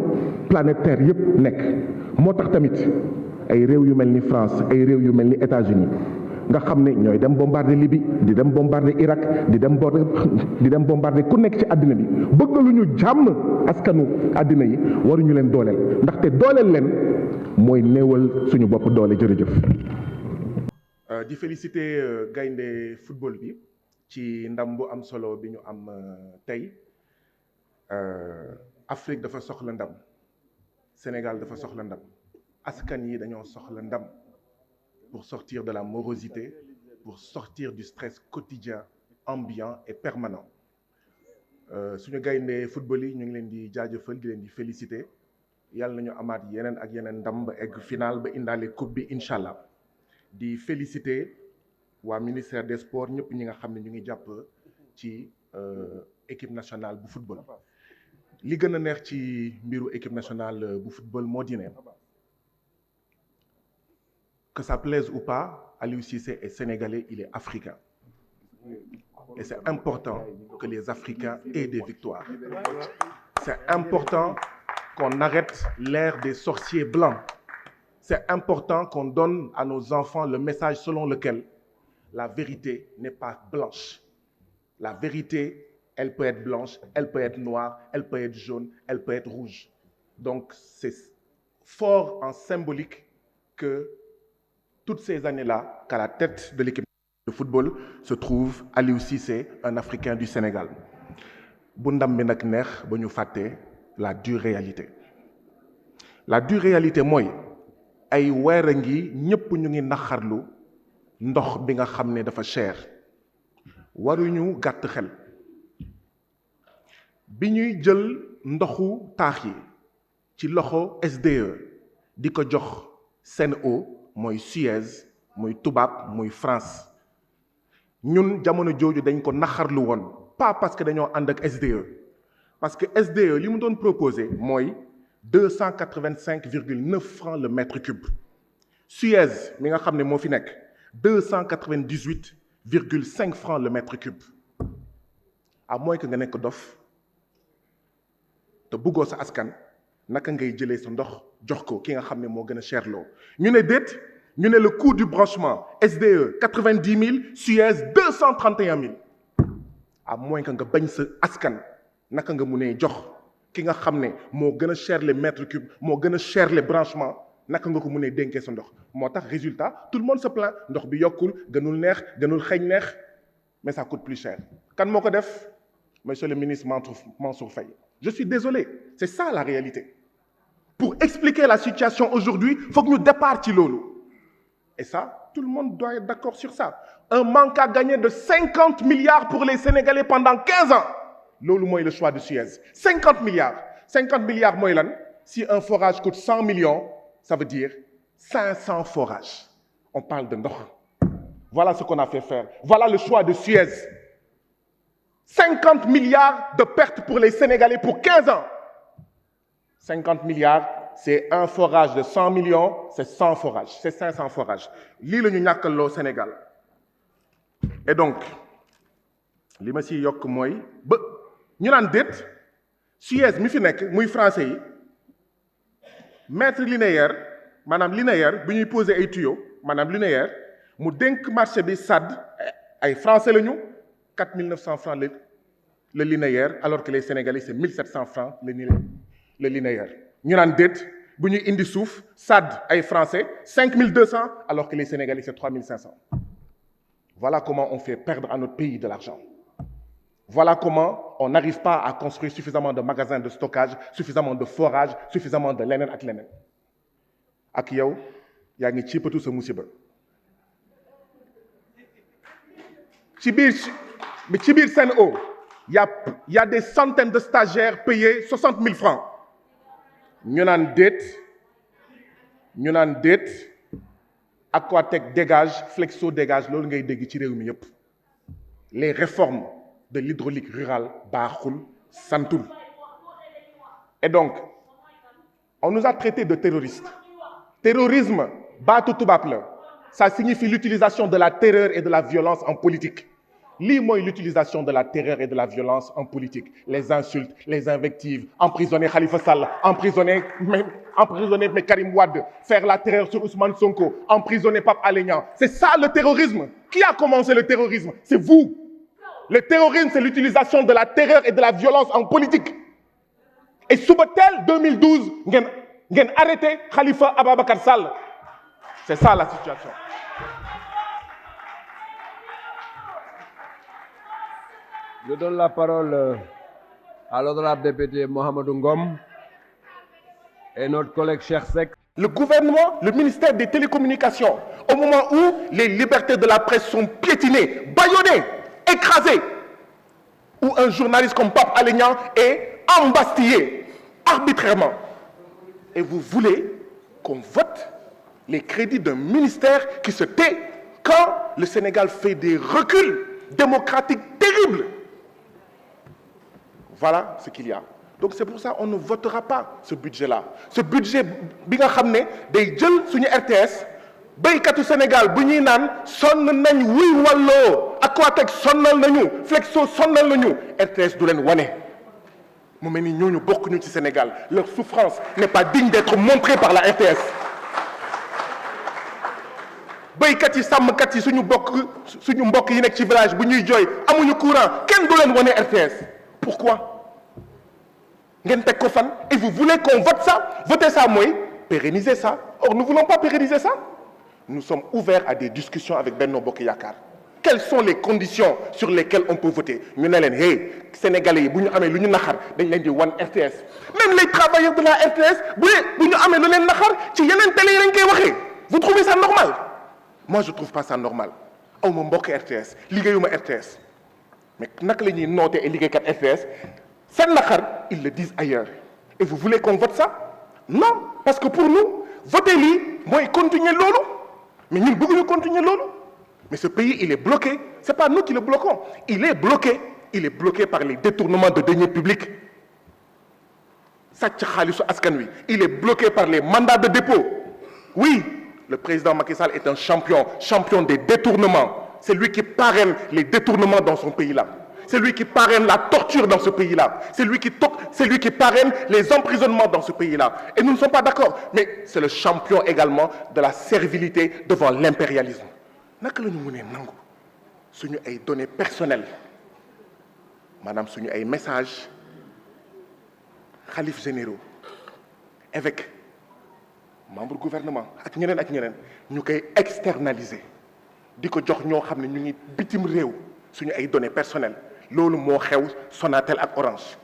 planétaire yépp nekk moo tax tamit ay réew yu mel ni France ay réew yu mel ni États-Unis nga xam ne ñooy dem bombarder Libye di dem bombarder Irak di dem bombarder ku nekk ci àddina bi bëgg lu ñu jàmm askanu àddina yi waruñu leen dooleel ndaxte dooleel leen mooy néewal suñu bopp doole jërëjëf. di féliciter gaynde football bi ci ndam bu am solo bi ñu am tey Afrique dafa soxla ndam Sénégal dafa soxla ndam. askan yi dañoo soxla ndam pour sortir de la morosité pour sortir du stress quotidien ambiant et permanent suñu gaynde football yi ñu ngi leen di jaajëfal di leen di féliciter yàlla nañu amaat yeneen ak yeneen ndam ba egg final ba indaale coupe bi incha allah di féliciter waa ministère des sports ñëpp ñi nga xam ne ñu ngi jàpp ci équipe nationale bu football li gën a neex ci mbiru équipe nationale bu football moo di ne que ça plaise ou pas, Aliou Cissé est sénégalais, il est africain. Et c'est important que les Africains aient des victoires. C'est important qu'on arrête l'ère des sorciers blancs. C'est important qu'on donne à nos enfants le message selon lequel la vérité n'est pas blanche. La vérité, elle peut être blanche, elle peut être noire, elle peut être jaune, elle peut être rouge. Donc c'est fort en symbolique que toutes ces années-là, qu'à la tête de l'équipe de football se trouve Aliou Cissé, un Africain du Sénégal. bu ndam bi nag neex ba ñu fàtte la dure réalité. La dure réalité mooy ay weer a ngi ñëpp ñu ngi naxarlu ndox bi nga xam ne dafa cher waruñu gàtt xel bi ñuy jël ndoxu taax yi ci loxo SDE di ko jox Sen'Eau mooy Suez muy tubaab muy France ñun jamono jooju dañ ko naxarlu woon pas parce que dañoo ànd ak SDE parce que SDE li mu doon proposé mooy 285,9 francs le mètre cube Suez mi nga xam ne moo fi nekk 298,5 francs le mètre cube à moins que nga nekk dof te bëggoo sa askan naka ngay jëlee sa ndox jox ko ki nga xam ne moo gën a cher loo ñu ne déet ñu ne le coût du branchement SDE 90 000 Suez 231 000 à moins que nga bañ sa askan naka nga munee jox ki nga xam ne moo gën a cher les mètres cubes moo gën a cher les branchements naka nga ko munee dénkee sa ndox moo tax résultat tout le monde se plaint ndox bi yokkul gënul neex gënul xeeñ neex mais ça coûte plus cher kan moo ko def monsieur le ministre Mansour Faye je suis désolé c'est ça la réalité pour expliquer la situation aujourd'hui faut que ñu départ ci loolu et ça tout le monde doit être d'accord sur ça un manque à gagner de 50 milliards pour les Sénégalais pendant 15 ans loolu mooy le choix de Suez 50 milliards mooy lan si un forage coûte 100 millions ça veut dire 500 forages on parle de ndox voilà ce qu'on a fait faire voilà le choix de Suez 50 milliards de pertes pour les Sénégalais pour 15 ans 50 milliards c'est un forage de 100 millions c'est 100 forages c'est 500 forages lii la ñu ñàkkaloo Sénégal et donc li ma si yokk mooy ba ñu naan déet Suez mi fi nekk muy français yi mètre linéaire maanaam linéaire bu ñuy poser ay tuyaux maanaam linéaire mu dénk marché bi SAD ay français la ñu 4 900 francs le linéaire alors que les Sénégalais c'est 1 700 francs le linéaire ñu naan déet bu ñuy indi suuf SAD ay français 5 200 alors que les Sénégalais c'est 3 500 voilà comment on fait perdre à notre pays de l'argent voilà comment on n'arrive pas à construire suffisamment de magasins de stockage suffisamment de forage suffisamment de leneen ak leneen ak yow yaa ngi ciipatu sa musiba ci biir Sen'Eau y a des centaines de stagiaires payés 60 000 francs ñu naan déet Aquatech dégage Flexo dégage loolu ngay dégg ci réew mi yépp les réformes de l'hydraulique rurale baaxul santul et donc on nous a traités de terroristes terrorisme baatu tubaab la ça signifie l'utilisation de la terreur et de la violence en politique lii mooy l'utilisation de la terreur et de la violence en politique les insultes les invectives emprisonner Khalifa Sall emprisonner Karim Wade faire la terreur sur Ousmane Sonko emprisonner Pape Alé Niang c'est ça le terrorisme qui a commencé le terrorisme c'est vous le terrorisme c'est l'utilisation de la terreur et de la violence en politique et suba teel 2012 ngeen arrêté Khalifa Ababacar Sall c'est ça la situation. Je donne la parole à l'honorable député Mohamedou Ngom et notre collègue Cheikh Seck. Le gouvernement, le ministère des Télécommunications, au moment où les libertés de la presse sont piétinées, bâillonnées, écrasées, où un journaliste comme Pape Alé Niang est embastillé arbitrairement. Et vous voulez qu'on vote les crédits d'un ministère qui se tait quand le Sénégal fait des reculs démocratiques terribles. Voilà ce qu'il y a. Donc c'est pour ça qu'on ne votera pas ce budget-là. Ce budget bi nga xam ne day jël suñu RTS béykatu Sénégal bu ñuy naan sonn nañ wuy walloo Aquatech sonnal nañu Flexo sonnal nañu RTS du leen wane. mu mel ni ñooñu bokkuñu ci Sénégal leur souffrance n'est pas digne d'être montrée par la RTS. béykat yi sàmmkat yi suñu mbokk yi nekk ci village bu ñuy jooy amuñu courant kenn du leen wane RTS. Pourquoi? ngeen teg ko fan et vous voulez qu'on vote ça? Voter ça mooy pérenniser ça. Or nous ne voulons pas pérenniser ça. Nous sommes ouverts à des discussions avec Benno Bokk Yaakaar. Quelles sont les conditions sur lesquelles on peut voter? ñu ne leen hey Sénégalais yi bu ñu amee lu ñu naxar dañ leen di wan RTS. Même les travailleurs de la RTS bu ñu amee lu leen naxar ci yeneen télé yi lañ koy waxee. Vous trouvez ça normal? Moi je trouve pas ça normal. aw ma mbokk RTS liggéeyuma RTS mais naka la ñuy noter et liggéeykat RTS seen naqar ils le disent ailleurs et vous voulez qu'on vote ça? Non, parce que pour nous voter lii mooy continuer loolu mais ñun bëgguñu continuer loolu mais ce pays il est bloqué c'est pas nous qui le bloquons il est bloqué par les détournements de deniers publics sàcc xaalisu askan wi il est bloqué par les mandats de dépôt oui le président Macky Sall est un champion des détournements c'est lui qui parraine les détournements dans son pays-là c'est lui qui parraine la torture dans ce pays-là c'est lui qui parraine les emprisonnements dans ce pays-là et nous ne sommes pas d'accord mais c'est le champion également de la servilité devant l'impérialisme naka la ñu mënee nangu suñu ay données personnelles maanaam suñu ay messages xalif généraux évêques membres gouvernement ak ñeneen ñu koy externaliser di ko jox ñoo xam ne ñu ngi bitim réew suñu ay données personnelles loolu moo xew Sonatel ak Orange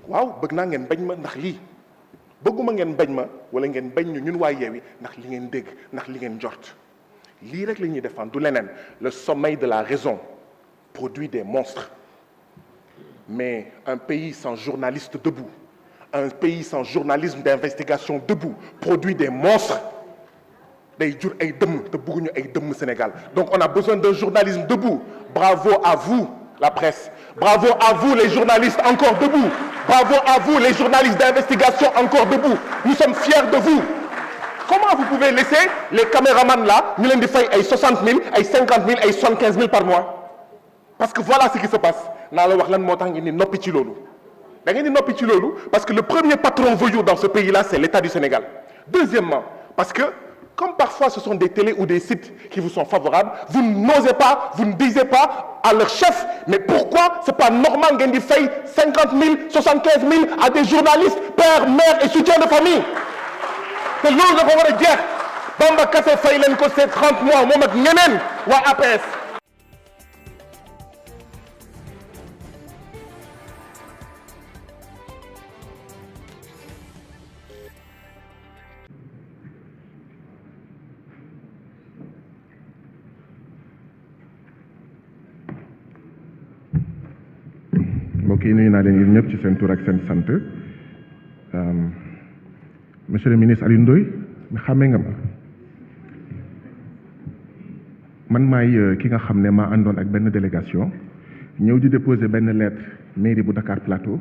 waaw bëgg naa ngeen bañ ma ndax lii bëgguma ngeen bañ ma wala ngeen bañ ñu ñun waa Yewwi ndax li ngeen dégg ndax li ngeen jort lii rek la ñuy défendre du leneen le sommeil de la raison produit des monstres mais un pays sans journaliste debout un pays sans journalisme d'investigation debout produit des monstres day jur ay dëmm te bëgguñu ay dëmm Sénégal donc on a besoin d'un journalisme debout bravo à vous la presse bravo à vous les journalistes encore debout bravo à vous les journalistes d'investigation encore debout nous sommes fiers de vous comment vous pouvez laisser les caméramans là ñu leen di fay ay 60 000 ay 50 000 ay 75 000 par mois parce que voilà ce qui se passe naa la wax lan moo tax ngeen di noppi ci loolu da ngeen di noppi ci loolu parce que le premier patron voyou dans ce pays là c'est l'État du Sénégal deuxièmement parce que comme parfois ce sont des télés ou des sites qui vous sont favorables vous n'osez pas vous ne disiez pas à leur chef mais pourquoi c'est pas normal ngeen di fay 50 000 75 000 à des journalistes pères mères et soutiens de famille te loolu dafa war a jeex Bamba Kassé fay leen ko c'est 30 mois moom ak ñeneen waa APS. mbokk yi nuyu naa leen yéen ñëpp ci seen tur ak seen sant monsieur le ministre Alioune Ndoye xàmmee nga ma man maay ki nga xam ne maa àndoon ak benn délégation ñëw di déposer benn lettre mairie bu Dakar Plateau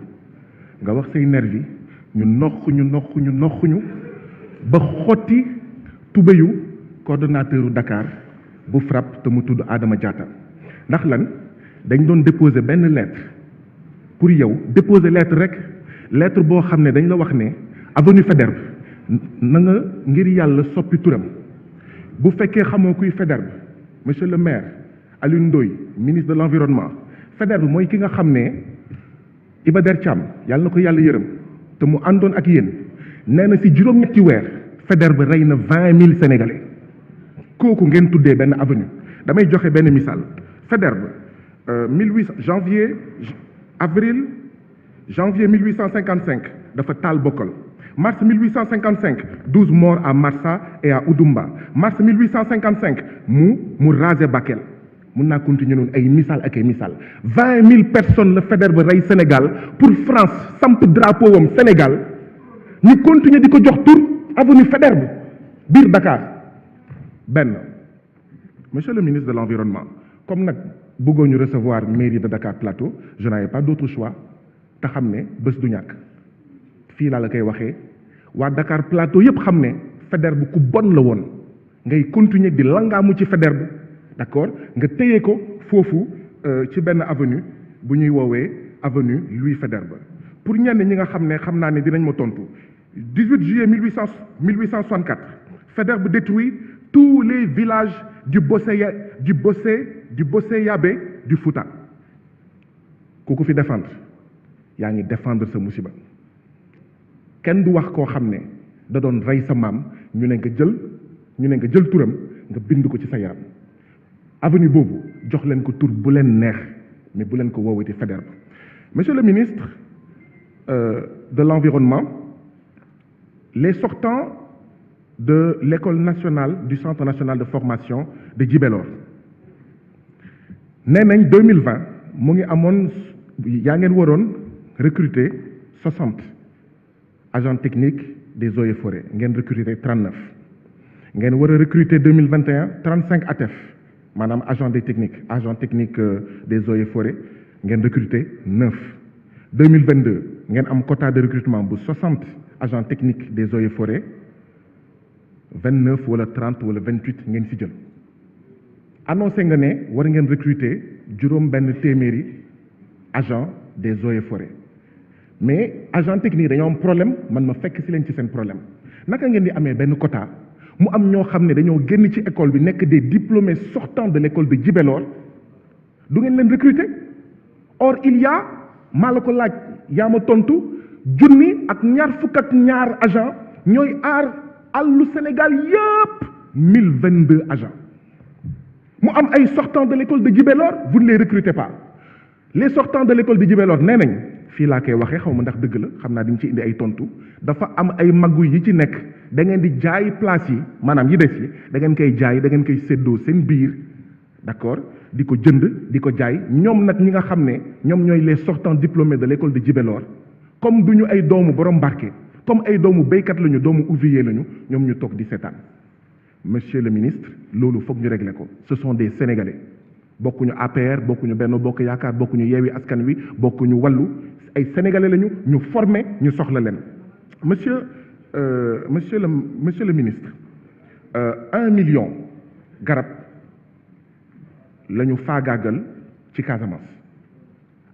nga wax say nervi ñu noxuñu ba xotti tubéyu coordonnateur u Dakar bu FRAPP te mu tudd Adama Diatta ndax lan dañ doon déposer benn lettre pour yow déposer lettre boo xam ne dañ la wax ne avenue Faidherbe na nga ngir yàlla soppi turam bu fekkee xamoo kuy Faidherbe monsieur le maire Alioune Ndoye ministre de l'environnement Faidherbe mooy ki nga xam ne Iba Der Thiam yàlla na ko yàlla yërëm te mu àndoon ak yéen nee na si juróom-ñetti weer Faidherbe rey na 20 000 sénégalais kooku ngeen tuddee benn avenue damay joxe benn misaal Faidherbe janvier 1855 dafa taal Bokkol mars 1855 12 morts à Marsa et à Oudoumba mars 1855 mu rasé Bakel mun naa continuer noonu ay misaal ak ay misaal 20 000 personnes la Faidherbe rey Sénégal pour France samp drapeau wam Sénégal ñu continuer di ko jox tur avenue Faidherbe biir Dakar benn monsieur le ministre de l'environnement comme nag bëggoo ñu recevoir mairie de Dakar Plateau je n'avais pas d'autre choix te xam ne bés du ñàkk fii laa la koy waxee waa Dakar Plateau yépp xam ne Faidherbe ku bon la woon ngay continuer di langaamu ci Faidherbe d'accord nga téye ko foofu ci benn avenue bu ñuy woowee avenue Louis Faidherbe pour ñenn ñi nga xam ne xam naa ne dinañ ma tontu 18 juillet 1864 Faidherbe détruit tous les villages du Bossé-Yabé du Fouta ku ko fi défendre yaa ngi défendre sa musiba kenn du wax koo xam ne da doon rey sa maam ñu ne nga jël turam nga bind ko ci sa yaram avenue boobu jox leen ko tur bu leen neex mais bu leen ko woowati Faidherbe monsieur le ministre de l'environnement les sortants de l'école nationale du centre national de formation de Djibélor nee nañ 2020 mu ngi amoon yaa ngeen waroon recruter 60 agents techniques des eaux et forêts ngeen recruter 39 ngeen war a recruter 2021 35 ATEF maanaam agent technique des eaux et forêts ngeen recruter 9 2022 ngeen am quota de recrutement bu 60 agents techniques des eaux et forêts 29 wala 30 wala 28 ngeen ci jël annoncé nga ne war ngeen recruter juróom benn téeméeri agent des eaux et forêts mais agent technique dañoo am problème man ma fekk ci leen ci seen problème naka ngeen di amee benn quota mu am ñoo xam ne dañoo génn ci école bi nekk des diplômés sortants de l'école de Djibélor du ngeen leen recruter or il y a maa la ko laaj yaa ma tontu junni ak ñaar fukk ak ñaar agent ñooy aar àllu Sénégal yëpp 1022 agents mu am ay sortants de l'école de Djibélor vous ne les recrutez pas les sortants de l'école de Djibélor nee nañ fii laa koy waxee xaw ma ndax dëgg la xam naa di nga ci indi ay tontu dafa am ay maggu yi ci nekk da ngeen di jaay place yi maanaam yi des yi da ngeen koy jaay da ngeen koy séddoo seen biir d'accord di ko jënd di ko jaay ñoom nag ñi nga xam ne ñoom ñooy les sortants diplômés de l'école de Djibélor comme du ñu ay doomu borom barke comme ay doomu béykat lañu doomu ouvrier lañu ñoom ñu toog di seetaan monsieur le ministre loolu foog ñu régler ko ce sont des Sénégalais bokkuñu APR bokkuñu Benno Bokk Yaakaar bokkuñu Yewwi Askan Wi bokkuñu Wallu ay Sénégalais lañu ñu formé ñu soxla leen monsieur le ministre 1 million garab la ñu faagaagal ci Casamance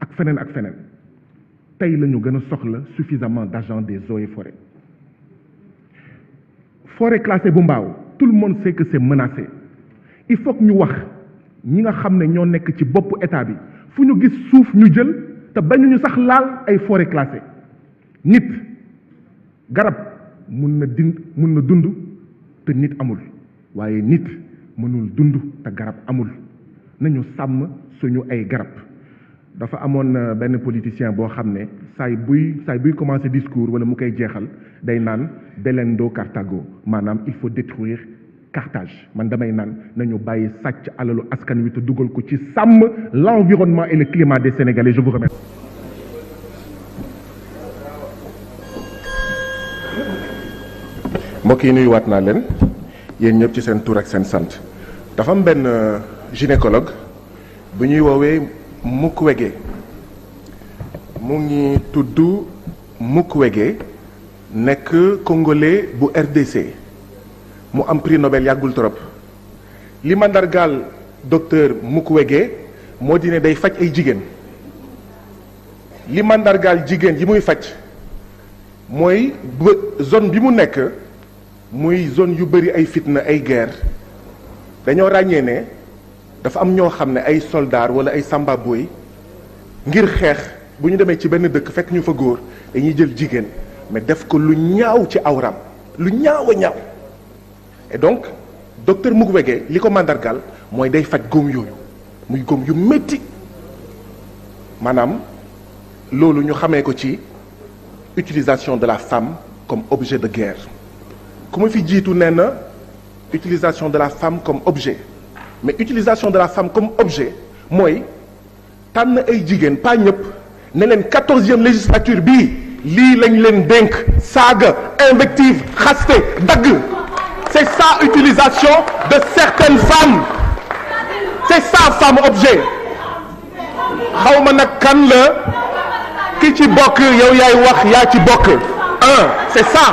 ak feneen tey la ñu gën a soxla suffisamment d'agents des eaux et forêts forêt classée bu Mbao tout le monde sait que c'est menacé il faut que ñu wax ñi nga xam ne ñoo nekk ci boppu état bi fu ñu gis suuf ñu jël te bañuñu sax laal ay forêt classée nit garab mun na dund te nit amul waaye nit mënul dund te garab amul nañu sàmm suñu ay garab dafa amoon benn politicien boo xam ne saay buy commencer discours wala mu koy jeexal day naan delendo Carthago maanaam il faut détruire Carthage man damay naan nañu bàyyi sàcc alalu askan wi te dugal ko ci sàmm l'environnement et le climat des Sénégalais je vous remercie. mbokk yi nuyuwaat naa leen yéen ñëpp ci seen tur ak seen sant dafa am benn gynécologue bu ñuy woowee Mukwege mu ngi tudd Mukwege nekk congolais bu RDC mu am prix Nobel yàggul trop li mandargaal docteur Mukwege moo di ne day faj ay jigéen li mandargaal jigéen yi muy faj mooy zone bi mu nekk muy zone yu bëri ay fitna ay guerre dañoo ràññee ne dafa am ñoo xam ne ay soldats wala ay samba boy ngir xeex bu ñu demee ci benn dëkk fekk ñu fa góor dañuy jël jigéen mais def ko lu ñaaw ci awram lu ñaaw a ñaaw et donc docteur Mukwege li ko mandargal mooy day faj góom yooyu muy góom yu métti maanaam loolu ñu xamee ko ci utilisation de la femme comme objet de guerre ku ma fi jiitu nee na utilisation de la femme comme objet mais utilisation de la femme comme objet mooy tànn ay jigéen pas ñëpp ne leen 14e législature bii lii lañ leen dénk saaga invective xaste dagg c'est ça utilisation de certaines femmes c'est ça femme objet xawma nag kan la ki ci bokk yow yaay wax yaa ci bokk c'est ça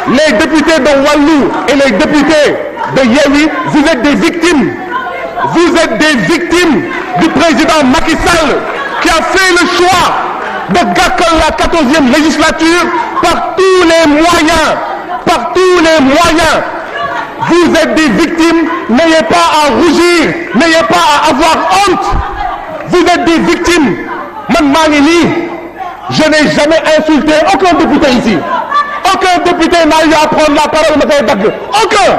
les députés de Wallu et les députés de Yewwi vous êtes des victimes du président Macky Sall qui a fait le choix de gàkkal la 14e législature par tous les moyens vous êtes des victimes n'ayez pas à rougir n'ayez pas à avoir honte vous êtes des victimes man maa ngi nii je n'ai jamais insulté aucun député ici aucun député n'a eu à prendre la parole ma koy dagg aucun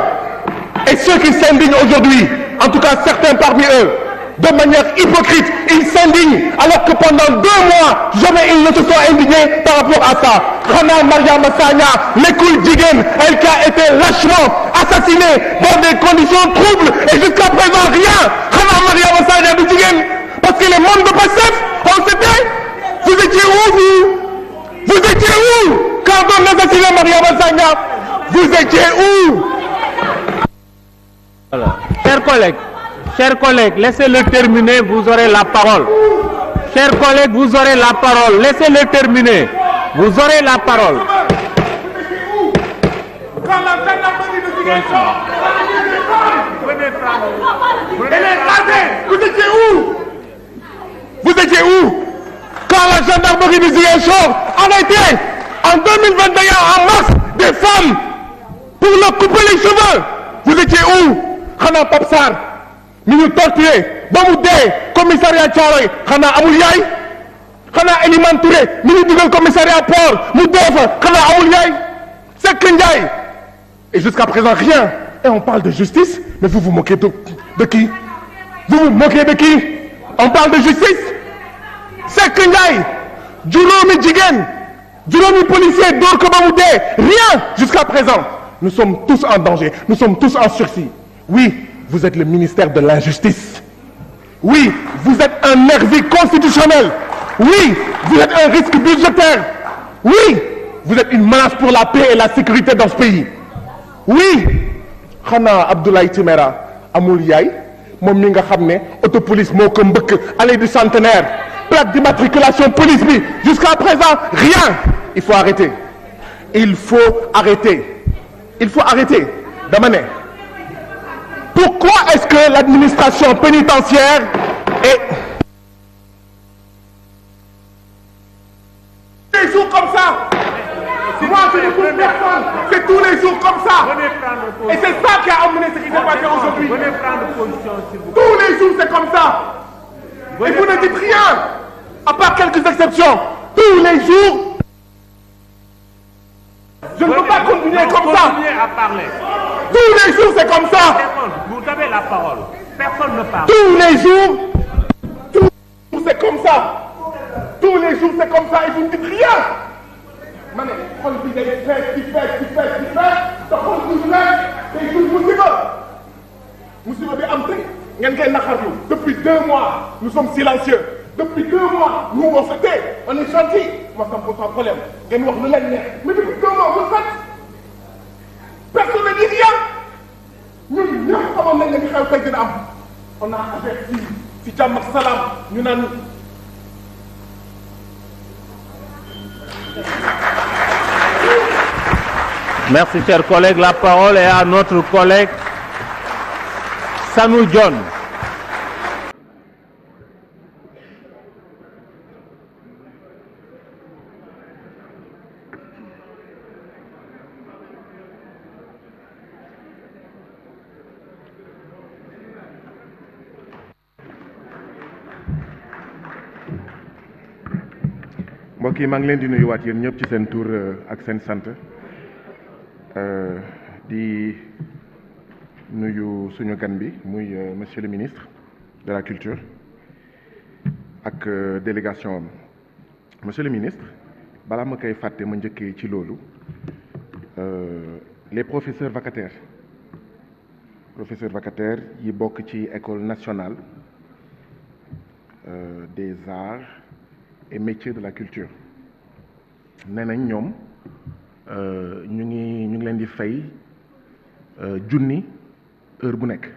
et ceux qui s'indignent aujourd'hui en tout cas certains parmi eux de manière hypocrite ils s'indignent alors que pendant 2 mois jamais ils ne se sont indignés par rapport à ça xanaa Mariama Sagna nekkul jigéen elle qui a été lâchement assassinée dans des conditions troubles et jusqu'à présent rien xanaa Mariama Sagna du jigéen parce que les membres de Pastef on le sait bien vous Vous étiez où, vous? Vous étiez où quand on assassinait Mariama Sagna? Vous étiez où? Voilà. Chers collègues, laissez-le terminer, vous aurez la parole. Chers collègues, vous aurez la parole. Laissez-le terminer. Vous aurez la parole. Quand la gendarmerie de Ziguinchor, elle est rasée. Vous étiez où? Vous étiez où quand la gendarmerie de Ziguinchor arrêtait en 2021 en mars des femmes pour leur couper les cheveux? Vous étiez où? Xanaa Pape Sarr mi ñu torturé ba mu dee commissariat Thiaroye xanaa amul yaay? Xanaa Elimane Touré mi ñu dugal commissariat Port mu dee fa xanaa amul yaay? Seck Ndiaye. Et jusqu'à présent rien. Et on parle de justice, mais vous vous moquez de qui? Vous vous moquez de qui? On parle de justice? Seck Ndiaye, juróomi jigéen, juróomi policier dóor ko ba mu dee, rien jusqu'à présent. Nous sommes tous en danger, nous sommes tous en sursis. Oui, vous êtes le ministère de l'injustice. Oui, vous êtes un nervi constitutionnel. Oui, vous êtes un risque budgétaire. Oui, vous êtes une menace pour la paix et la sécurité dans ce pays. Oui, xanaa Abdoulaye Timéra amul yaay moom mi nga xam ne autopolice moo ko mbëkk allée du Centenaire, plaque d'immatriculation police bi jusqu'à présent rien. Il faut arrêter. Il faut arrêter. Il faut arrêter. Dama ne pourquoi est-ce que l'administration pénitentiaire est tous les jours comme ça? Moi, je ne trouve personne. C'est tous les jours comme ça. Et c'est ça qui a amené ce qui s'est passé aujourd'hui. Tous les jours, c'est comme ça. Et vous ne dites rien, à part quelques exceptions. Tous les jours. Je ne peux pas continuer comme ça. À parler. Tous les jours, c'est comme ça. Vous avez la parole. Personne ne parle. Tous les jours, c'est comme ça. Tous les jours, c'est comme ça. Et vous ne dites rien. ma ne xol bi day fees di fees te xol bu nekk day jur musiba bi am tey ngeen koy naqarlu. Depuis 2 mois nous sommes silencieux. Depuis 2 mois nous on se tait, on est gentil. Ma femme pose pas problème ngeen wax lu leen neex mais depuis 2 mois vous faites personne ne dit rien. ñun ñëpp xamoon nañ ne li xew tey dina am. On a averti ci jàmm ak salaam ñu naan. Merci, chers collègues. La parole est à notre collègue Sanou John. mbokk yi maa ngi leen di nuyuwaat yéen ñëpp ci seen tur ak seen sant di nuyu suñu gan bi muy monsieur le ministre de la culture ak délégation am. Monsieur le ministre balaa ma koy fàtte ma njëkkee ci loolu les professeurs vacataires yi bokk ci école nationale des arts et métiers de la culture nee nañ ñoom ñu ngi leen di fay junni heure bu nekk.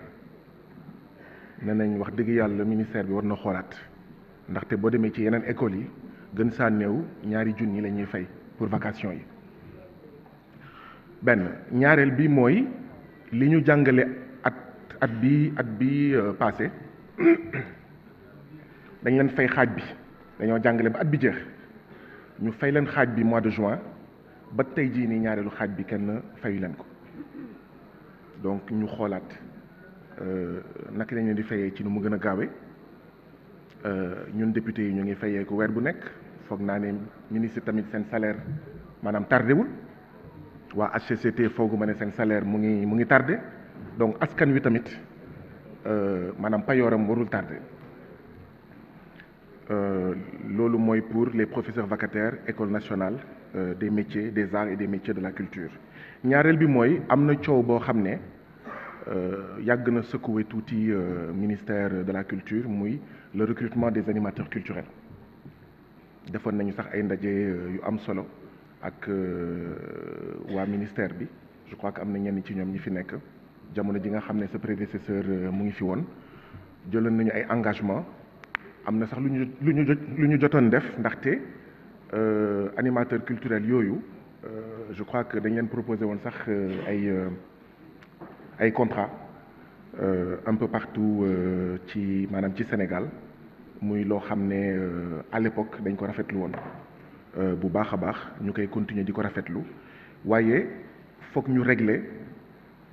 nee nañ wax dëgg yàlla ministère bi war na xoolaat ndaxte boo demee ci yeneen écoles yi gën saa néew 2 junni la ñuy fay pour vacation yi. benn ñaareel bi mooy li ñu jàngale at bi passé dañ leen fay xaaj bi. dañoo jàngale ba at bi jeex ñu fay leen xaaj bi mois de juin ba tey jii nii ñaareelu xaaj bi kenn fayu leen ko donc ñu xoolaat naka lañ leen di fayee ci nu mu gën a gaawee ñun député yi ñu ngi fayee ko weer bu nekk foog naa ne ministre tamit seen salaire maanaam tardé wul waa HCCT foogu ma ne seen salaire mu ngi tardé donc askan wi tamit maanaam payooram warul tardé. Loolu mooy pour les professeurs vacataires école nationale des métiers des arts et des métiers de la culture. ñaareel bi mooy am na coow boo xam ne yàgg na secouer tuuti ministère de la culture muy le recrutement des animateurs culturels. defoon nañu sax ay ndaje yu am solo ak waa ministère bi je crois que am na ñenn ci ñoom ñi fi nekk jamono ji nga xam ne sa prédécesseur mu ngi fi woon jëloon nañu ay engagement am na sax lu ñu jotoon def ndaxte animateur culturel yooyu je crois que dañ leen proposé woon sax ay contrat un peu partout ci maanaam ci Sénégal muy loo xam ne à l'époque dañ ko rafetlu woon bu baax a baax ñu koy continuer di ko rafetlu waaye foog ñu régler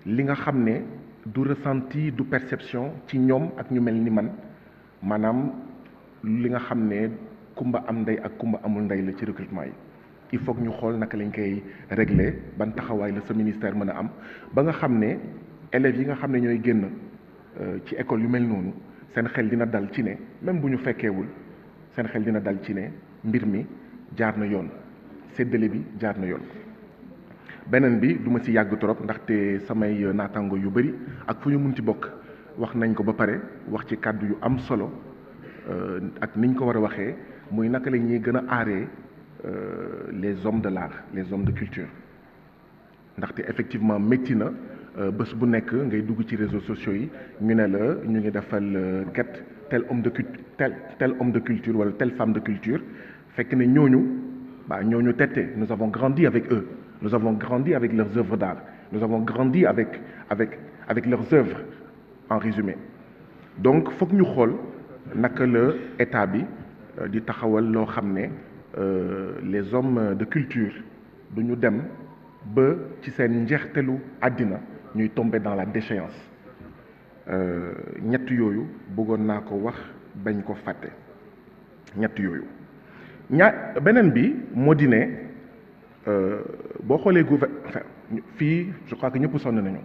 li nga xam ne du ressenti du perception ci ñoom ak ñu mel ni man maanaam li nga xam ne kumba am ndey ak kumba amul ndey la ci recrutement yi il faut que ñu xool naka lañ koy régler ban taxawaay la sa ministère mën a am ba nga xam ne élèves yi nga xam ne ñooy génn ci école yu mel noonu seen xel dina dal ci ne même bu ñu fekkeewul seen xel dina dal ci ne mbir mi jaar na yoon séddale bi jaar na yoon. beneen bi du ma ci yàgg trop ndaxte samay naataango yu bari ak fu ñu mun ci bokk wax nañ ko ba pare wax ci kàddu yu am solo ak niñ ko war a waxee muy naka la ñuy gën a aaree les hommes de l'art les hommes de culture ndaxte effectivement métti na bés bu nekk ngay dugg ci réseaux sociaux yi ñu ne la ñu ngi defal tel homme de tel homme de culture wala telle femme de culture fekk ne ñooñu tette nous avons grandi avec eux. Nous avons grandi avec leurs œuvres d'art. Nous avons grandi avec leurs œuvres, en résumé. Donc, il faut que nous xool naka la état bi di taxawal loo xam ne les hommes de culture du ñu dem ba ci seen njeextelu àddina ñuy tomber dans la déchéance ñett yooyu bëggoon naa ko wax bañ ko fàtte ñett yooyu beneen bi moo di ne boo xoolee fii je crois que ñëpp sonn nañu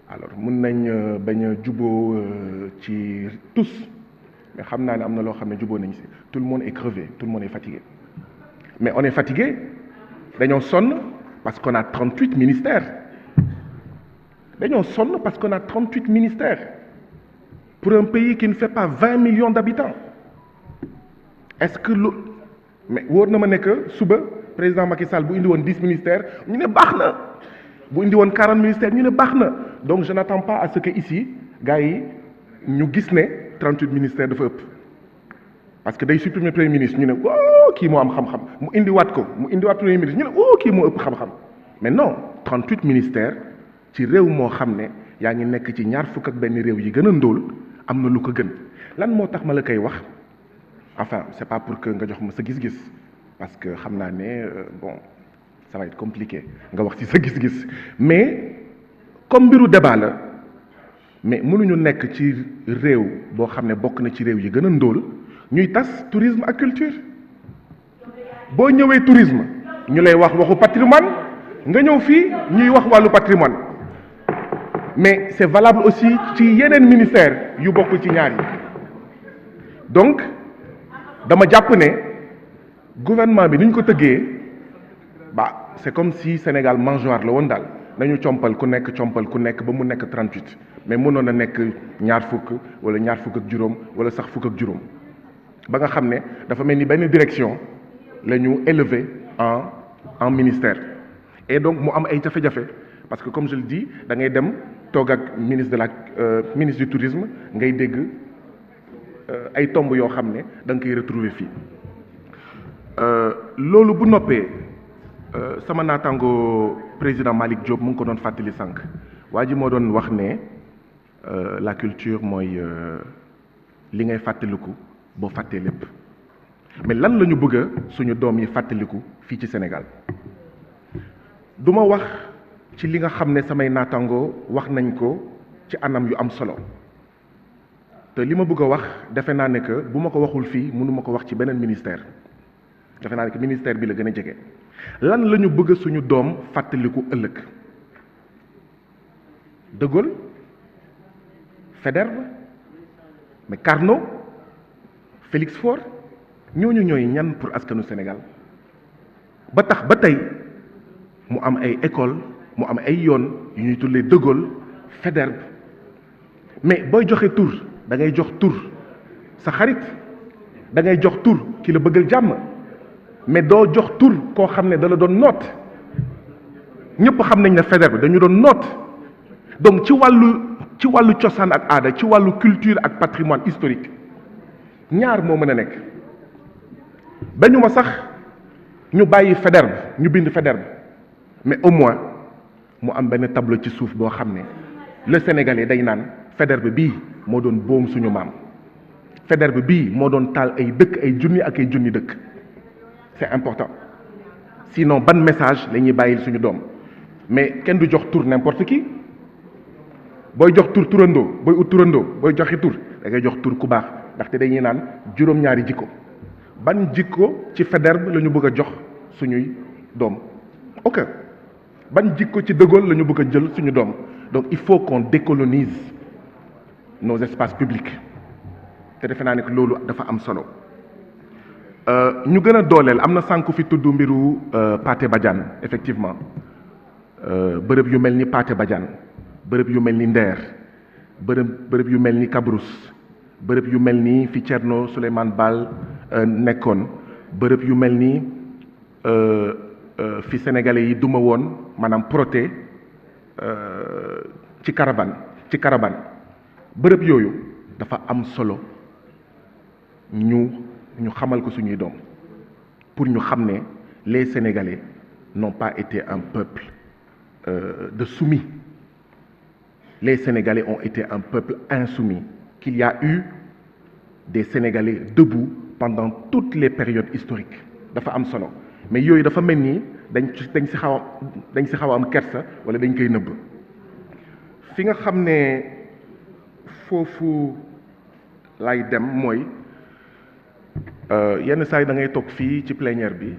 alors mun nañ bañ a juboo ci tous mais xam naa ne am na loo xam ne juboo nañ si tout le monde est crevé tout le monde est fatigué mais on est fatigué dañoo sonn parce qu'on a 38 ministères dañoo sonn parce qu'on a 38 ministères pour un pays qui ne fait pas 20 millions d'habitants est-ce que mais wóor na ma ne que suba président Macky Sall bu indi woon 10 ministères ñu ne baax na bu indi woon 40 ministères ñu ne baax na donc je n'attends pas à ce que ici gars yi ñu gis ne 38 ministères dafa ëpp parce que day supprimer premier ministre ñu ne oh kii moo am xam-xam mu indiwaat premier ministre ñu ne oh kii moo ëpp xam-xam mais non 38 ministères ci réew moo xam ne yaa ngi nekk ci ñaar fukk ak benn réew yi gën a ndóol am na lu ko gën lan moo tax ma la koy wax enfin c'est pas pour que nga jox ma sa gis-gis parce que xam naa ne bon ça va être compliqué nga wax ci sa gis-gis mais comme mbiru débat la mais mënuñu nekk ci réew boo xam ne bokk na ci réew yi gën a ndóol ñuy tas tourisme ak culture boo ñëwee tourisme ñu lay wax waxu patrimoine nga ñëw fii ñuy wax wàllu patrimoine mais c'est valable aussi ci yeneen ministère yu bokk ci ñaar yi donc dama jàpp ne gouvernement bi ni ñu ko tëggee c'est comme si Sénégal mangeoire la woon daal nañu compal ku nekk ba mu nekk 38 mais mënoon a nekk ñaar fukk wala ñaar fukk ak juróom wala sax fukk ak juróom ba nga xam ne dafa mel ni benn direction la ñu élevé en ministère et donc mu am ay jafe-jafe parce que comme je le dis da ngay dem toog ak ministre du tourisme ngay dégg ay tomb yoo xam ne da nga koy retrouver fii loolu bu noppee sama naataango président Malick Diop mu ngi ko doon fàttali sànq waa ji moo doon wax ne la culture mooy li ngay fàttaliku boo fàttee lépp mais lan la ñu bëgg suñu doom yi fàttaliku fii ci Sénégal du ma wax ci li nga xam ne samay naataango wax nañ ko ci anam yu am solo te li ma bëgg a wax defe naa ne que bu ma ko waxul fii mënuma ko wax ci beneen ministère defe naa ne que ministère bi la gën a jege lan la ñu bëgg suñu doom fàttaliku ëllëg De Gaulle Faidherbe mais Carnot Félix Faure ñooñu ñooy ñan pour askanu Sénégal ba tax ba tey mu am ay école mu am ay yoon yu ñuy tuddee De Gaulle Faidherbe mais booy joxe tur da ngay jox tur sa xarit da ngay jox tur ki la bëggal jàmm mais doo jox tur koo xam ne da la doon noot ñëpp xam nañ ne Faidherbe dañu doon noot donc ci wàllu cosaan ak aada ci wàllu culture ak patrimoine historique ñaar moo mën a nekk bañu ma sax ñu bàyyi Faidherbe ñu bind Faidherbe mais au moins mu am benn tableau ci suuf boo xam ne le Sénégalais day naan Faidherbe bii moo doon boom suñu maam Faidherbe bii moo doon taal ay dëkk ay junni ak ay junni dëkk c'est important sinon ban message la ñuy bàyyil suñu doom mais kenn du jox tur n'importe qui booy jox tur turandoo booy ut turandoo booy joxi tur da ngay jox tur ku baax ndaxte dañuy naan juróom-ñaari jikko ban jikko ci Faidherbe la ñu bëgg a jox suñuy doom ok ban jikko ci De Gaulle la ñu bëgg a jël suñu doom donc il faut qu'on décolonise nos espaces publics te defe naa ne loolu dafa am solo ñu gën a dooleel am na sànku fi tudd mbiru Pathé Badiane effectivement bërëb yu mel ni Pathé Badiane bërëb yu mel ni Nder bërëb yu mel ni Kabrousse bërëb yu mel ni fi Thierno Souleymane Baal nekkoon bërëb yu mel ni fi sénégalais yi duma woon maanaam Protet ci Carabane bërëb yooyu dafa am solo ñu xamal ko suñuy doom pour ñu xam ne les Sénégalais n'ont pas été un peuple de soumis. Les Sénégalais ont été un peuple insoumis, qu'il y a eu des Sénégalais debout pendant toutes les périodes historiques dafa am solo mais yooyu dafa mel ni dañ si xaw a am kersa wala dañ koy nëbb fi nga xam ne foofu lay dem mooy yenn saa yi da ngay toog fii ci plénière bi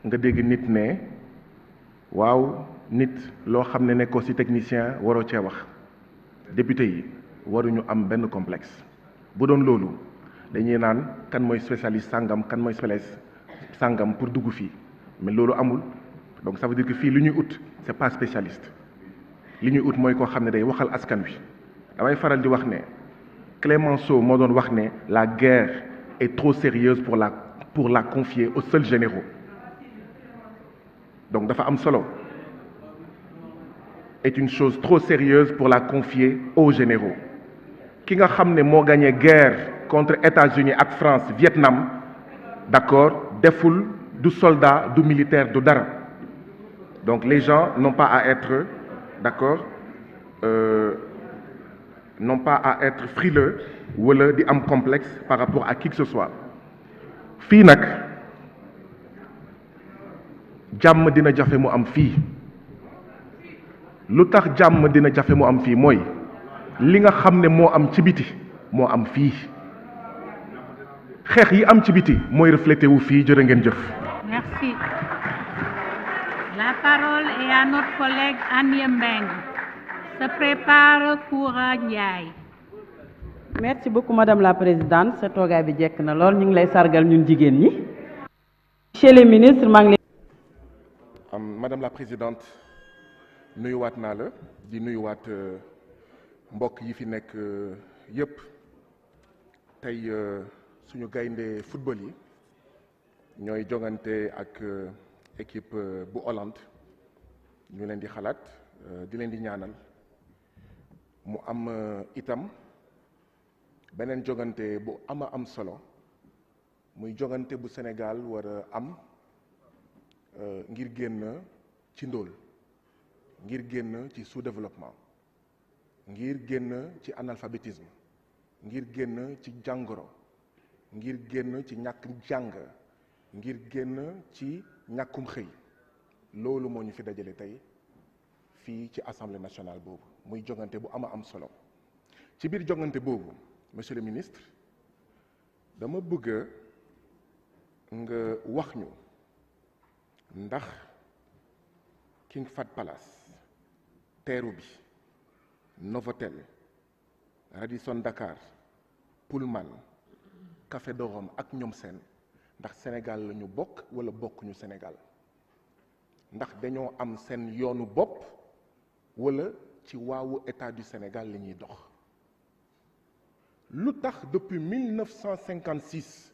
nga dégg nit ne waaw nit loo xam ne nekkoo ci technicien waroo cee wax député yi waruñu am benn complexe bu doon loolu dañuy naan kan mooy spécialiste sàngam kan mooy spécialiste sàngam pour dugg fii mais loolu amul donc ça veut dire que fii li ñuy ut c'est pas spécialiste li ñuy ut mooy koo xam ne day waxal askan wi damay faral di wax ne Clémenceau moo doon wax ne la guerre est trop sérieuse pour la confier aux seuls généraux donc dafa am solo est une chose trop sérieuse pour la confier aux généraux ki nga xam ne moo gagné guerre contre États-Unis ak France Vietnam d'accord deful du soldat du militaire du dara donc les gens n'ont pas à être d'accord n'ont pas à être frileux wala di am complexe par rapport à qui que ce soit fii nag jàmm dina jafe mu am fii lu tax jàmm dina jafe mu am fii mooy li nga xam ne moo am ci biti moo am fii xeex yi am ci biti mooy reflété wu fii jërë ngeen jëf. Merci. La parole est à notre collègue Anie Mbengue. Se prépare Koura Ndiaye. Merci beaucoup madame la présidente sa toogaay bi jekk na lool ñu ngi lay sargal ñun jigéen ñi. Monsieur le ministre maa ngi lay. Madame la présidente nuyuwaat naa la di nuyuwaat mbokk yi fi nekk yépp tey suñu gaynde football yi ñooy jongante ak équipe bu Hollande ñu leen di xalaat di leen di ñaanal mu am itam beneen jongante bu am solo muy jongante bu Sénégal war a am ngir génn ci ndóol ngir génn ci sous-développement ngir génn ci analphabétisme ngir génn ci jàngoro ngir génn ci ñàkk jàng ngir génn ci ñàkkum xëy loolu moo ñu fi dajale tey fii ci assemblée nationale boobu muy jongante bu am solo ci biir jongante boobu monsieur le ministre dama bëgg nga wax ñu ndax King Fahd Palace teeru bi Novotel Radisson Dakar Pullman Café de Rome ak ñoom seen ndax Sénégal la ñu bokk wala bokkuñu Sénégal ndax dañoo am seen yoonu bopp wala ci waawu état du Sénégal la ñuy dox lu tax depuis 1956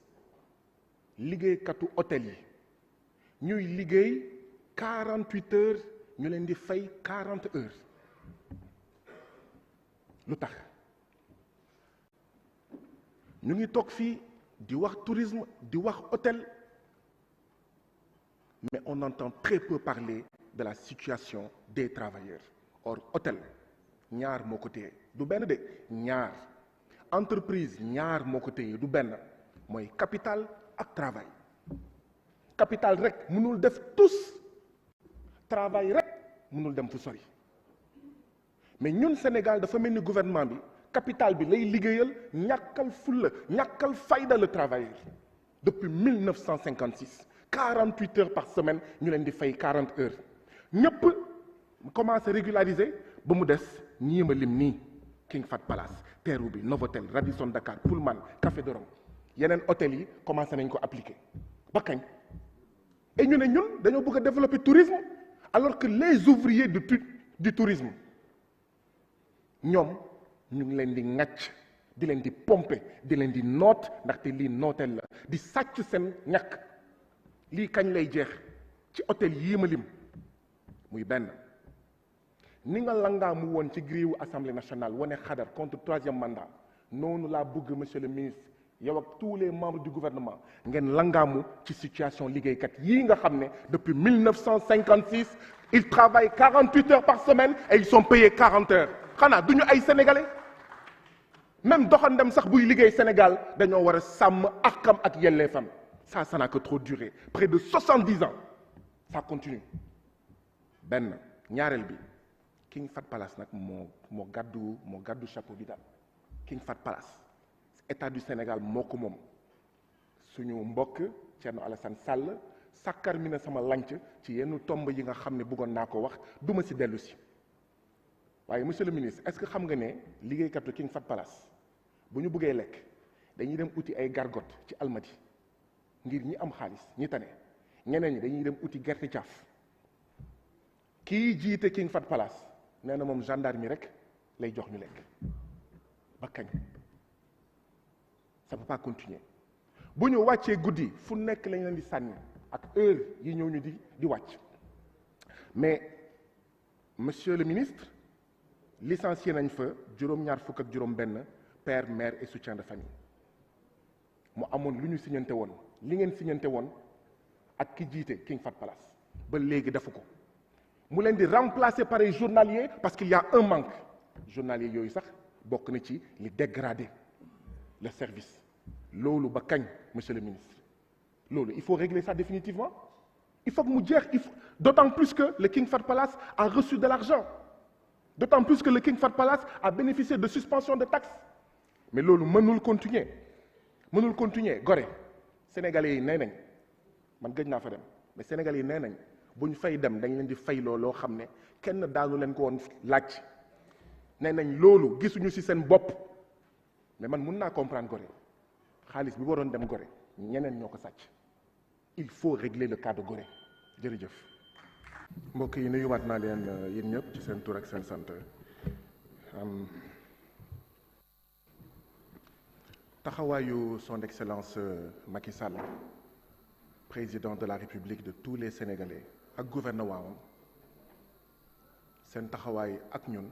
liggéeykatu hôtel yi ñuy liggéey 48 heures ñu leen di fay 40 heures lu tax ñu ngi toog fii di wax tourisme di wax hôtel mais on entend très peu parler de la situation des travailleurs. Or hôtel ñaar moo ko téye du benn de ñaar entreprise ñaar moo ko téye du benn mooy capital ak travail capital rek mënul def tous travail rek mënul dem fu sori mais ñun Sénégal dafa mel ni gouvernement bi capital bi lay liggéeyal ñàkkal fulla ñàkkal fayda le travailleur depuis 1956 48 heures par semaine ñu leen di fay 40 heures ñëpp commencé régulariser ba mu des ñii ma lim nii King Fahd Palace Terrou bi Novotel Radisson Dakar Pullman Café de Rome yeneen hôtel yi commencé nañ ko appliquer ba kañ et ñu ne ñun dañoo bëgg a développer tourisme alors que les ouvriers du tourisme ñoom ñu ngi leen di ŋàcc di leen di pomper di leen di noot ndaxte lii nooteel la di sàcc seen ñàkk lii kañ lay jeex ci hôtel yii ma lim muy benn ni nga langaamu woon ci grille assemblée nationale wane xadar contre troisième mandat noonu laa bëgg monsieur le ministre yow ak tous les membres du gouvernement ngeen langaamu ci situation liggéeykat yii nga xam ne depuis 1956 ils travaillent 48 heures par semaine et ils sont payés 40 heures xanaa du ñu ay sénégalais même doxandem sax buy liggéey Sénégal dañoo war a sàmm akam ak yelleefam ça n'a que trop duré près de 70 ans ça continue benn ñaareel bi King Fahd Palace nag moo gàddu chapeau bi daal King Fahd Palace état du Sénégal moo ko moom suñu mbokk Thierno Alassane Sall sàkkar mi na sama lanc ci yenn tomb yi nga xam ne bëggoon naa ko wax duma si dellu si waaye monsieur le ministre est-ce que xam nga ne liggéeykatu King Fahd Palace bu ñu bëggee lekk dañuy dem uti ay gargote ci Almadi ngir ñi am xaalis ñi tane ñeneen ñi dañuy dem uti gerte caaf kii jiite King Fahd Palace nee na moom gendarme rek lay jox ñu lekk ba kañ ça peut pas continuer bu ñu wàccee guddi fu nekk lañ leen di sànni ak heure yi ñëw ñu di wàcc mais monsieur le ministre licencié nañ fa juróom-ñaar fukk ak juróom-benn père mère et soutien de famille mu amoon lu ñu signante woon li ngeen signante woon ak ki jiite King Fahd Palace ba léegi defu ko mu leen di remplacer par ay journaliers parce qu'il y a un manque journaliers yooyu sax bokk na ci li dégrader le service loolu ba kañ monsieur le ministre loolu il faut régler ça définitivement il faut que mu jeex d'autant plus que le King Fahd Palace a reçu de l'argent d'autant plus que le King Fahd Palace a bénéficié de suspension de taxes mais loolu mënul continuer Gorée sénégalais yi nee nañ man gëj naa fa dem mais sénégalais yi nee nañ bu ñu fay dem dañ leen di fay loo xam ne kenn daanu leen ko woon laaj nee nañ loolu gisuñu ci seen bopp mais man mun naa comprendre Gorée xaalis bi waroon dem Gorée ñeneen ñoo ko sàcc il faut régler le cas de Gorée jërëjëf. mbokk yi nuyuwaat naa leen yéen ñëpp ci seen tur ak seen sant taxawaayu son excellence Macky Sall président de la République de tous les Sénégalais ak gouvernement am seen taxawaay ak ñun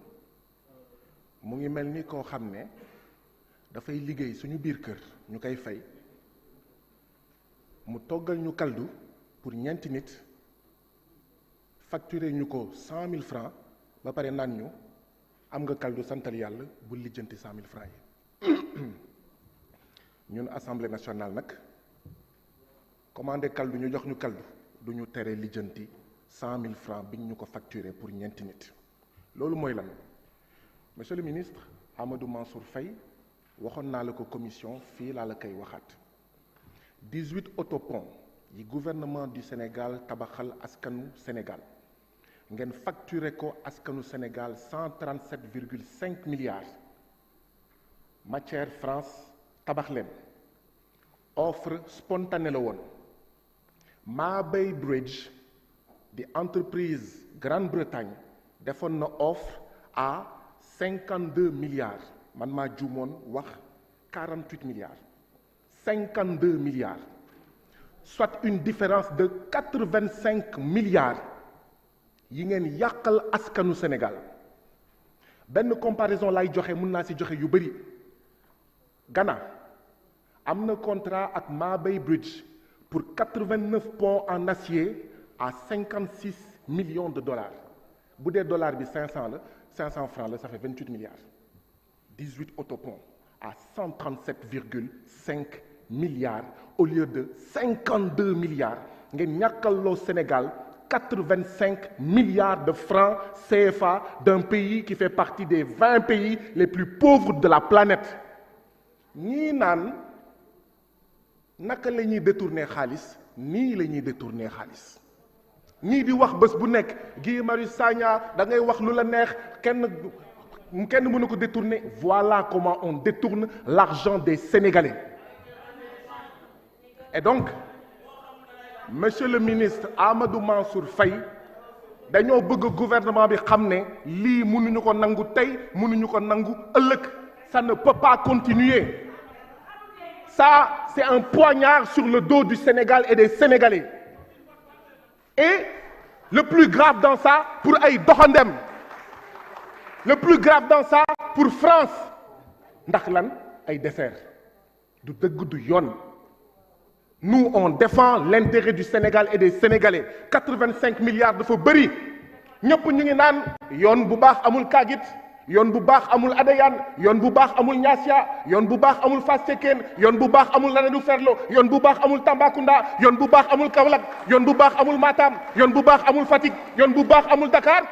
mu ngi mel ni koo xam ne dafay liggéey suñu biir kër ñu koy fay mu toggal ñu kaldu pour ñeenti nit facturé ñu ko 100 000 francs ba pare naan ñu am nga kaldu santal yàlla bu lijjanti 100 000 francs yi ñun assemblée nationale nag commandé kaldu ñu jox ñu kaldu du ñu tere lijjanti 100 000 francs bi ñu ko facturé pour ñeenti nit loolu mooy lan monsieur le ministre Amadou Mansour Faye waxoon naa la ko commission fii laa la koy waxaat 18 autopont yi gouvernement du Sénégal tabaxal askanu Sénégal ngeen facturé ko askanu Sénégal 137,5 milliards matière France tabax leen offre spontanée la woon Mabey Bridge di entreprise Grande-Bretagne defoon na offre à 52 milliards man maa juumoon wax 48 milliards 52 milliards soit une différence de 85 milliards yi ngeen yàqal askanu Sénégal benn comparaison lay joxe mën naa ci joxe yu bari Ghana am na contrat ak Mabey Bridge pour 89 ponts en acier à 56 millions de dollars bu dee dollar bi 500 la 500 francs la ça fait 28 milliards 18 autoponts à 137,5 milliards au lieu de 52 milliards ngeen ñàkkaloo Sénégal 85 milliards de francs CFA d'un pays qui fait partie des 20 pays les plus pauvres de la planète ñii naan naka la ñuy détourner xaalis nii la ñuy détourner xaalis ñii di wax bés bu nekk Guy Marius Sagna da ngay wax lu la neex kenn mënu ko détourner. Voilà comment on détourne l'argent des Sénégalais. Et donc monsieur le ministre Amadou Mansour Faye dañoo bëgg gouvernement bi xam ne lii mënuñu ko nangu tey mënuñu ko nangu ëllëg. Ça ne peut pas continuer. Ça, c'est un poignard sur le dos du Sénégal et des Sénégalais. Et le plus grave dans ça, pour ay doxandem. Le plus grave dans ça, pour France. Ndax lan ay dessert. Du dëgg du yoon. Nous, on défend l'intérêt du Sénégal et des Sénégalais. 85 milliards dafa bëri. ñëpp ñu ngi naan yoon bu baax amul kaagit. yoon bu baax amul Adéane yoon bu baax amul Niassia yoon bu baax amul Fass Cekkeen yoon bu baax amul Ranérou Ferlo yoon bu baax amul Tambacounda yoon bu baax amul Kaolack yoon bu baax amul Matam yoon bu baax amul Fatick yoon bu baax amul Dakar.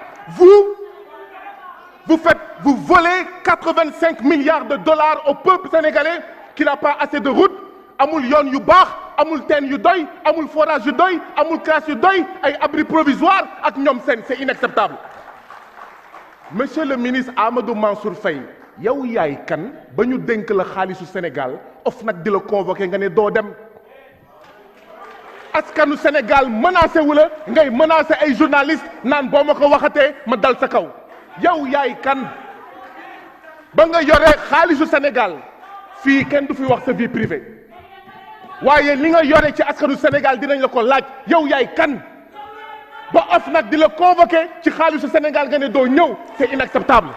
Vous volez 85 milliards de dollars au peuple sénégalais qui n'a pas assez de routes amul yoon yu baax amul teen yu doy amul forage yu doy amul classe yu doy ay abri provisoire ak ñoom seen c'est inacceptable. Monsieur le ministre Amadou Mansour Faye yow yaay kan ba ñu dénk la xaalisu Sénégal OFNAC di la convoqué nga ne doo dem askanu Sénégal menacé wu la ngay menacé ay journalistes naan boo ma ko waxatee ma dal sa kaw yow yaay kan ba nga yore xaalisu Sénégal fii kenn du fi wax sa vie privée waaye li nga yore ci askanu Sénégal dinañ la ko laaj yow yaay kan. ba OFNAC di la convoqué ci xaalisu Sénégal nga ne doo ñëw c'est inacceptable.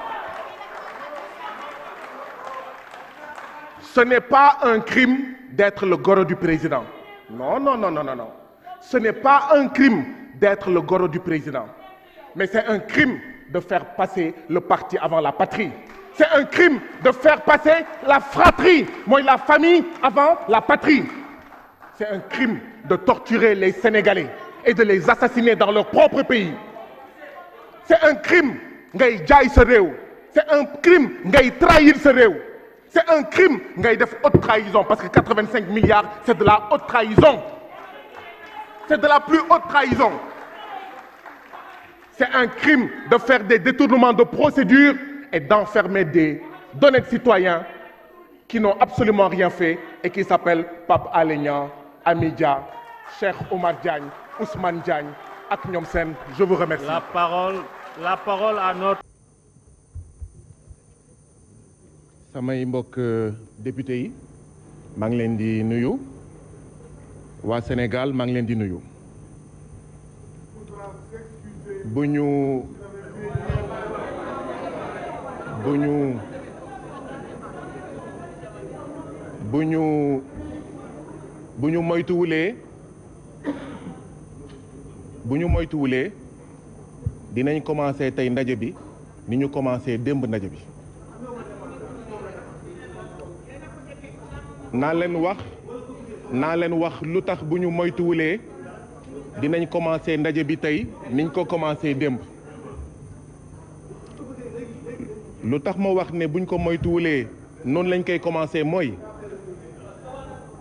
Ce n'est pas un crime d'être le goro du président. Non. Ce n'est pas un crime d'être le goro du président. Mais c'est un crime de faire passer le parti avant la patrie. C'est un crime de faire passer la fratrie, mooy la famille avant la patrie. C'est un crime de torturer les Sénégalais et de les assassiner dans leur propre pays. C'est un crime ngay jaay sa réew. C'est un crime ngay trahir sa réew. C'est un crime ngay def haute trahison parce que 85 milliards c'est de la haute trahison. C'est de la plus haute trahison. C'est un crime de faire des détournements de procédure et d'enfermer des d'honnêtes citoyens qui n'ont absolument rien fait et qui s'appellent Pape Alé Niang, Amy Dia, Cheikh Oumar Diagne, Ousmane Diagne ak ñoom seen. Je vous remercie. La parole à notre. samay mbokk député yi maa ngi leen di nuyu waa Sénégal maa ngi leen di nuyu bu ñu moytuwulee dinañ commencer tey ndaje bi ni ñu commencer démb ndaje bi naa leen wax lu tax bu ñu moytuwulee dinañ commencer ndaje bi tey niñ ko commencer démb lu tax ma wax ne buñ ko moytuwulee noonu lañ koy commencer mooy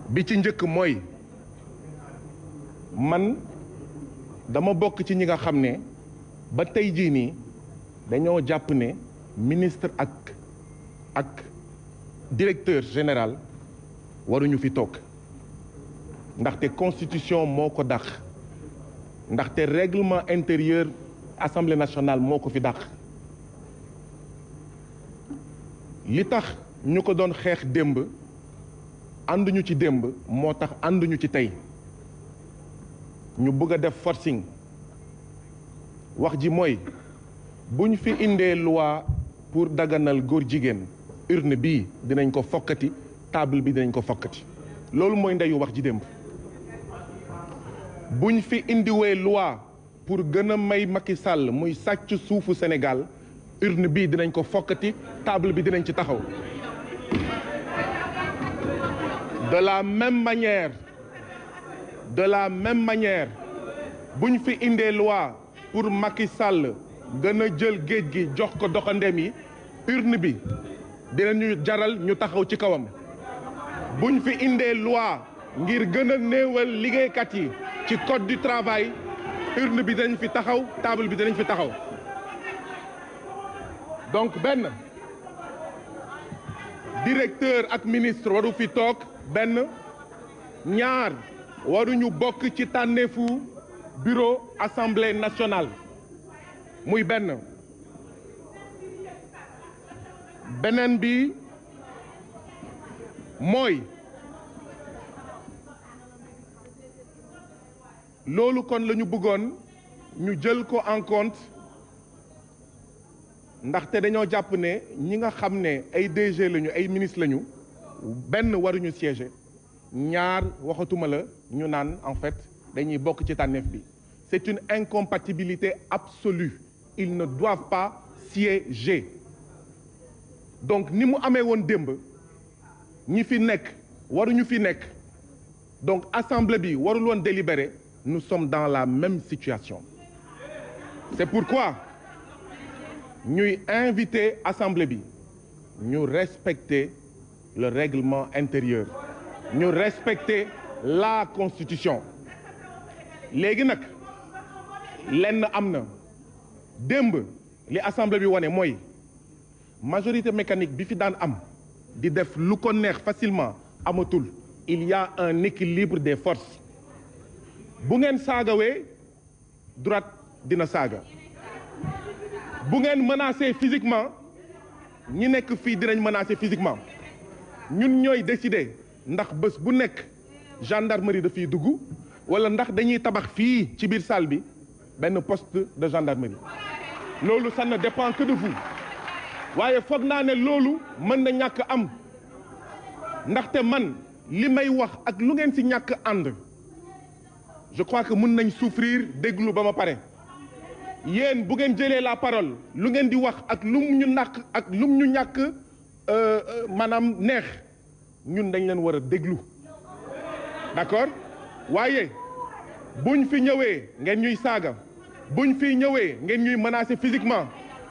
bi ci njëkk mooy man dama bokk ci ñi nga xam ne ba tey jii nii dañoo jàpp ne ministre ak directeur général waruñu fi toog ndaxte constitution moo ko dàq ndaxte règlement intérieur assemblée nationale moo ko fi dàq li tax ñu ko doon xeex démb ànduñu ci démb moo tax ànduñu ci tey ñu bëgg a def forcing wax ji mooy bu ñu fi indee loi pour daganal góor jigéen urne bii dinañ ko fokkati table bi dinañ ko fokkati loolu mooy ndeyu wax ji démb bu ñu fi indiwee loi pour gën a may Macky Sall muy sàcc suufu Sénégal urne bii dinañ ko fokkati table bi dinañ ci taxaw de la même manière bu ñu fi indee loi pour Macky Sall gën a jël géej gi jox ko doxandem yi urne bi dinañu jaral ñu taxaw ci kawam bu ñu fi indee loi ngir gën a néewal liggéeykat yi ci code du travail urne bi dinañ fi taxaw table bi dinañ fi taxaw donc benn directeur ak ministre waru fi toog benn ñaar waruñu bokk ci tànneefu bureau assemblée nationale muy benn beneen bi mooy loolu kon la ñu bëggoon ñu jël ko en compte ndaxte dañoo jàpp ne ñi nga xam ne ay DG lañu ay ministre lañu benn waruñu siéger ñaar waxatuma la ñu naan en fait dañuy bokk ci tànneef bi c'est une incompatibilité absolue ils ne doivent pas siéger donc ni mu amee woon démb ñi fi nekk waruñu fi nekk donc assemblée bi warul woon délibérer nous sommes dans la même situation c'est pourquoi ñuy inviter assemblée bi ñu respecter le règlement intérieur ñu respecter la constitution léegi nag lenn am na démb li assemblée bi wane mooy majorité mécanique bi fi daan am di def lu ko neex facilement amatul il y a un équilibre des forces bu ngeen saagawee droite dina saaga bu ngeen menacer physiquement ñi nekk fii dinañ menacer physiquement ñun ñooy décider ndax bés bu nekk gendarmerie dafiy dugg wala ndax dañuy tabax fii ci biir salle bi benn poste de gendarmerie loolu ça ne dépend que de vous waaye foog naa ne loolu mën na ñàkk am ndaxte man li may wax ak lu ngeen ci ñàkk ànd je crois que mën nañ souffrir déglu ba ma pare yéen bu ngeen jëlee la parole lu ngeen di wax ak lum ñu nàkk ak lum ñu ñàkk maanaam neex ñun dañ leen war a déglu d'accord waaye buñ fi ñëwee ngeen ñuy saaga buñ fi ñëwee ngeen ñuy menacer physiquement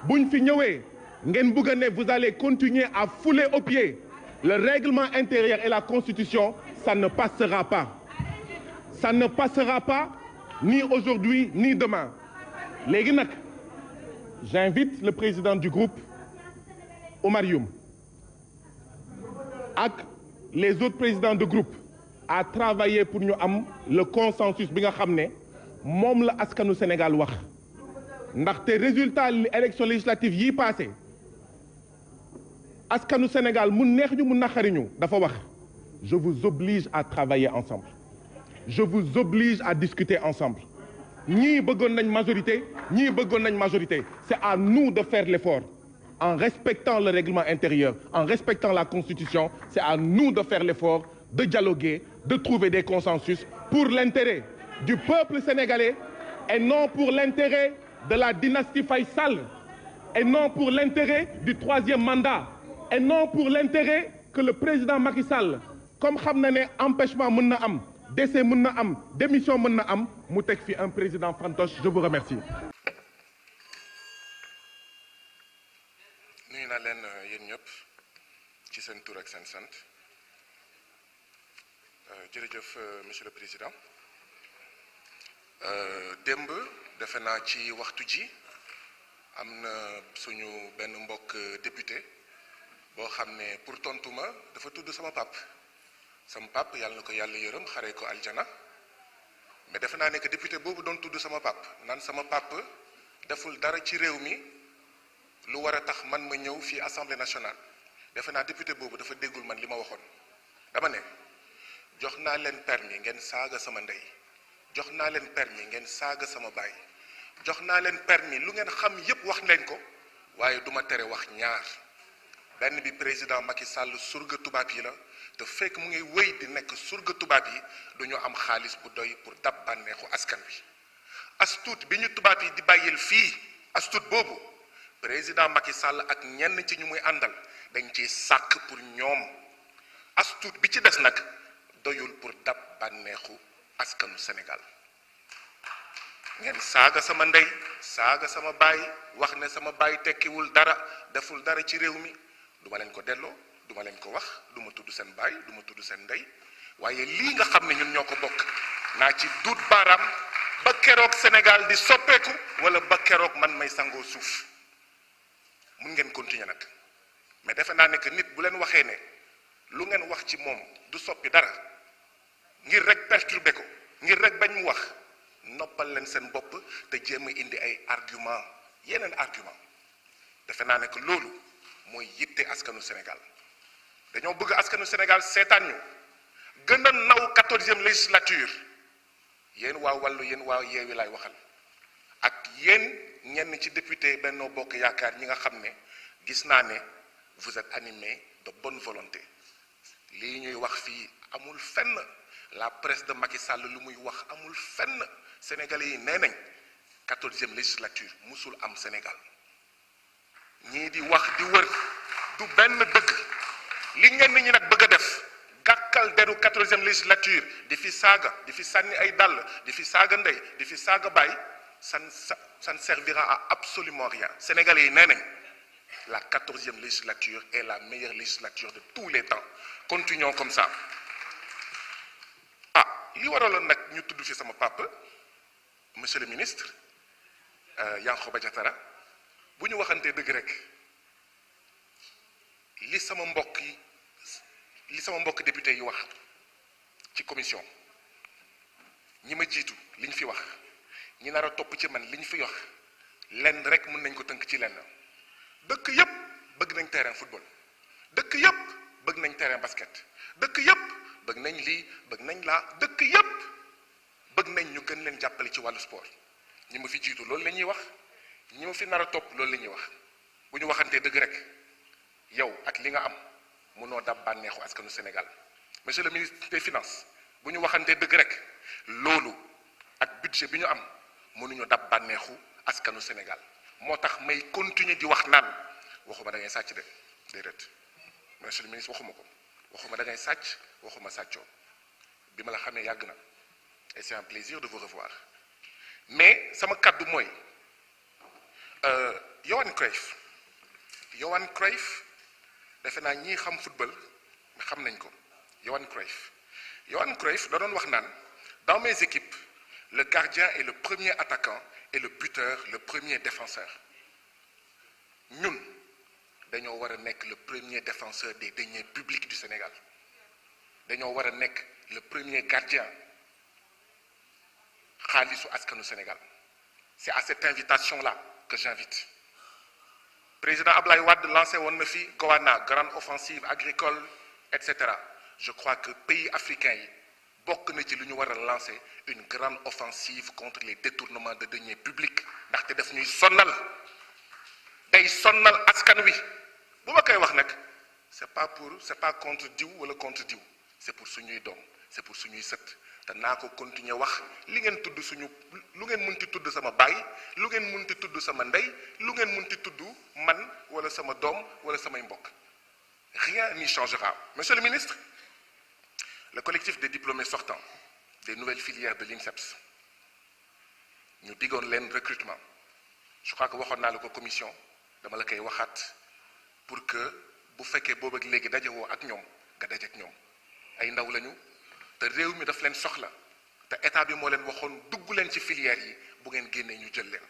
buñ fi ñëwee ngeen bëgg a ne vous allez continuer à fouler aux pieds le règlement intérieur et la constitution ça ne passera pas ça ne passera pas ni aujourd'hui ni demain léegi nag j'invite le président du groupe Oumar Youm ak les autres présidents de groupe à travailler pour ñu am le consensus bi nga xam ne moom la askanu Sénégal wax ndaxte résultat élection législative yi passé askanu Sénégal mu neex ñu mu naqari ñu dafa wax je vous oblige à travailler ensemble je vous oblige à discuter ensemble ñii bëggoon nañ majorité ñii bëggoon nañ majorité c'est à nous de faire l'effort en respectant le règlement intérieur en respectant la constitution c'est à nous de faire l'effort de dialoguer de trouver des consensus pour l'intérêt du peuple sénégalais et non pour l'intérêt de la dynastie Faye Sall et non pour l'intérêt du troisième mandat et non pour l'intérêt que le président Macky Sall comme xam na ne empêchement mën na am décès mën na am démission mën na am mu teg fi un président fantoche je vous remercie. nuyu naa leen yéen ñëpp ci seen tur ak seen sant jërëjëf monsieur le président démb defe naa ci waxtu ji am na suñu benn mbokk député boo xam ne pour tontu ma dafa tudd sama pap yàlla na ko yàlla yërëm xaree ko aljana mais defe naa ne que député boobu doon tudd sama pap naan sama pap deful dara ci réew mi lu war a tax man ma ñëw fii assemblée nationale defe naa député boobu dafa déggul man li ma waxoon dama ne jox naa leen permis ngeen saaga sama ndey jox naa leen permis ngeen saaga sama baay jox naa leen permis lu ngeen xam yépp wax leen ko waaye duma tere wax ñaar benn bi président Macky Sall surga tubaab yi la te fekk mu ngi wéy di nekk surga tubaab yi duñu am xaalis bu doy pour dab bànneexu askan wi astuut bi ñu tubaab yi di bàyyil fii astuut boobu président Macky Sall ak ñenn ci ñu muy àndal dañ ciy sàkk pour ñoom astuut bi ci des nag doyul pour dab bànneexu askanu Sénégal ngeen saaga sama ndey saaga sama baay wax ne sama baay tekkiwul dara deful dara ci réew mi duma leen ko delloo duma leen ko wax duma tudd seen baay duma tudd seen ndey waaye lii nga xam ne ñun ñoo ko bokk naa ci duut baaraam ba keroog Sénégal di soppeeku wala ba keroog man may sangoo suuf mun ngeen continuer nag mais defe naa ne que nit bu leen waxee ne lu ngeen wax ci moom du soppi dara ngir rek perturber ko ngir rek bañ mu wax noppal leen seen bopp te jéem a indi ay argument yeneen argument defe naa ne que loolu mooy yitte askanu Sénégal dañoo bëgg askanu Sénégal seetaan ñu gën a naw 14e législature yéen waa wàllu yéen waa yeewi laay waxal ak yéen ñenn ci député Benno Bokk Yaakaar ñi nga xam ne gis naa ne vous êtes animés de bonne volonté lii ñuy wax fii amul fenn la presse de Macky Sall lu muy wax amul fenn sénégalais yi nee nañ 14e législature musul am Sénégal ñii di wax di wër du benn dëgg li ñenn ñi nag bëgg a def gàkkal deru 14e législature di fi saaga di fi sànni ay dàll di fi saaga ndey di fi saaga baay ça ne servira à absolument rien sénégalais yi nee nañ la 14e législature est la meilleure législature de tous les temps continuons comme ça li waraloon nag ñu tudd fi sama papa monsieur le ministre Yankhoba Diattara bu ñu waxantee dëgg rek li sama mbokk député yi wax ci commission ñi ma jiitu li ñu fi wax ñi nar a topp ci man li ñu fi wax lenn rek mën nañ ko tënk ci lenn dëkk yépp bëgg nañ terrain football dëkk yépp bëgg nañ terrain basket dëkk yépp bëgg nañ lii bëgg nañ laa dëkk yépp bëgg nañ ñu gën leen jàppale ci wàllu sport ñi ma fi jiitu loolu la ñuy wax ñi ma fi nar a topp loolu la ñuy wax bu ñu waxantee dëgg rek yow ak li nga am mënoo dab bànneexu askanu Sénégal monsieur le ministre des finances bu ñu waxantee dëgg rek loolu ak budget bi ñu am mënuñu dab bànneexu askanu Sénégal moo tax may continuer di wax naan waxuma da ngay sàcc de déedéet monsieur le ministre waxuma ko waxuma da ngay sàcc waxuma sàccoo bi ma la xamee yàgg na et c'est un plaisir de vous revoir mais sama kàddu mooy Johan Cruyff defe naa ñii xam football xam nañ ko Johan Cruyff da doon wax naan dans mes équipes le gardien est le premier attaquant et le buteur le premier défenseur ñun dañoo war a nekk le premier défenseur des deniers publics du Sénégal dañoo war a nekk le premier gardien xaalisu askanu Sénégal c'est à cette invitation-là que j'invite président Ablaye Wade lancé woon na fi Goana grande offensive agricole etc. je crois que pays africains yi bokk na ci lu ñu war a lancer une grande offensive contre les détournements de deniers publics ndaxte daf ñuy sonnal day sonnal askan wi bu ma koy wax nag c'est pas contre diw wala contre diw c'est pour suñuy doom c'est pour suñuy sët te naa ko continuer wax li ngeen tudd lu ngeen munti tudd sama baay lu ngeen munti tudd sama ndey lu ngeen munti tudd man wala sama doom wala samay mbokk rien n'y changera. Monsieur le ministre, le collectif des diplômés sortants des nouvelles filières de l'INSEPS ñu diggoon leen recrutement je crois que waxoon naa la ko commission dama la koy waxaat pour que bu fekkee boobu ak léegi dajewoo ak ñoom nga daje ak ñoom ay ndaw lañu te réew mi daf leen soxla te état bi moo leen waxoon dugg leen ci filières yi bu ngeen génnee ñu jël leen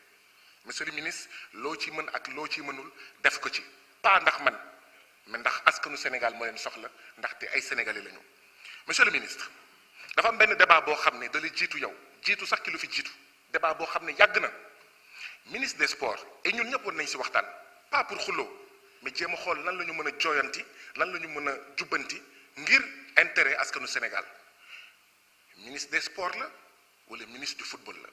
monsieur le ministre loo ci mën ak loo ci mënul def ko ci pas ndax man mais ndax askanu Sénégal moo leen soxla ndaxte ay sénégalais lañu. monsieur le ministre dafa am benn débat boo xam ne da la jiitu yow jiitu sax ki lu fi jiitu débat boo xam ne yàgg na ministre des sports et ñun ñëpp war nañ si waxtaan pas pour xuloo mais jéem a xool lan la ñu mën a jooyanti lan la ñu mën a jubbanti ngir intérêt askanu Sénégal ministre des sports la wala ministre du football la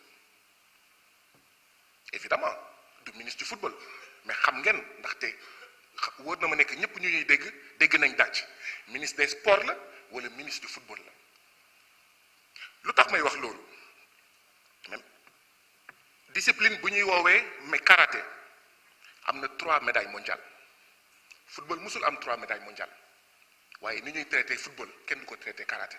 évidemment du ministre du football mais xam ngeen ndaxte wóor na ma nekk ñëpp ñu ñuy dégg nañ dàcc ministre des sports la wala ministre du football la lu tax may wax loolu même discipline bu ñuy woowee mais karaté am na 3 médailles mondiales football musul am 3 médailles mondiales waaye ni ñuy traité football kenn du ko traité karaté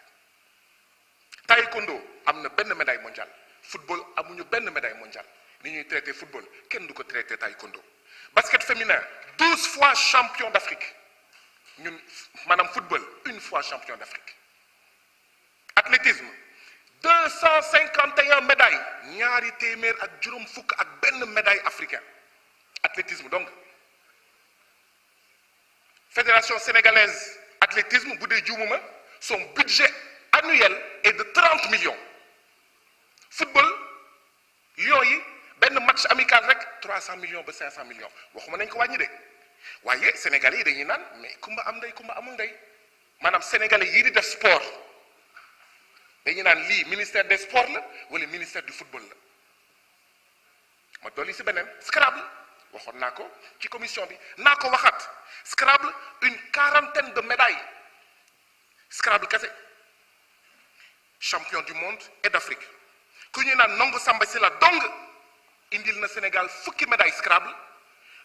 taekwondo am na benn médaille mondiale football amuñu benn médaille mondiale ni ñuy traité football kenn du ko traité taekwondo basket féminin 12 fois champion d'Afrique ñun maanaam football 1 fois champion d'Afrique athlétisme 251 médailles ñaari téeméer ak juróom fukk ak benn médaille africain athlétisme donc fédération sénégalaise athlétisme bu dee juumuma son budget annuel est de 30 millions football Lions yi benn match amical rek 300 millions ba 500 millions waxuma nañ ko wàññi de waaye sénégalais yi dañuy naan mais kumba am ndey kumba amul ndey maanaam sénégalais yii di def sport dañuy naan lii ministère des sports la wala ministère du football la ma dolli si beneen Scrabble waxoon naa ko ci commission bi naa ko waxaat Scrabble une 40aine de médailles Scrabble kese champion du monde et d'Afrique ku ñu naan Nongo Samba Sylla dong indil na Sénégal fukki médailles Scrabble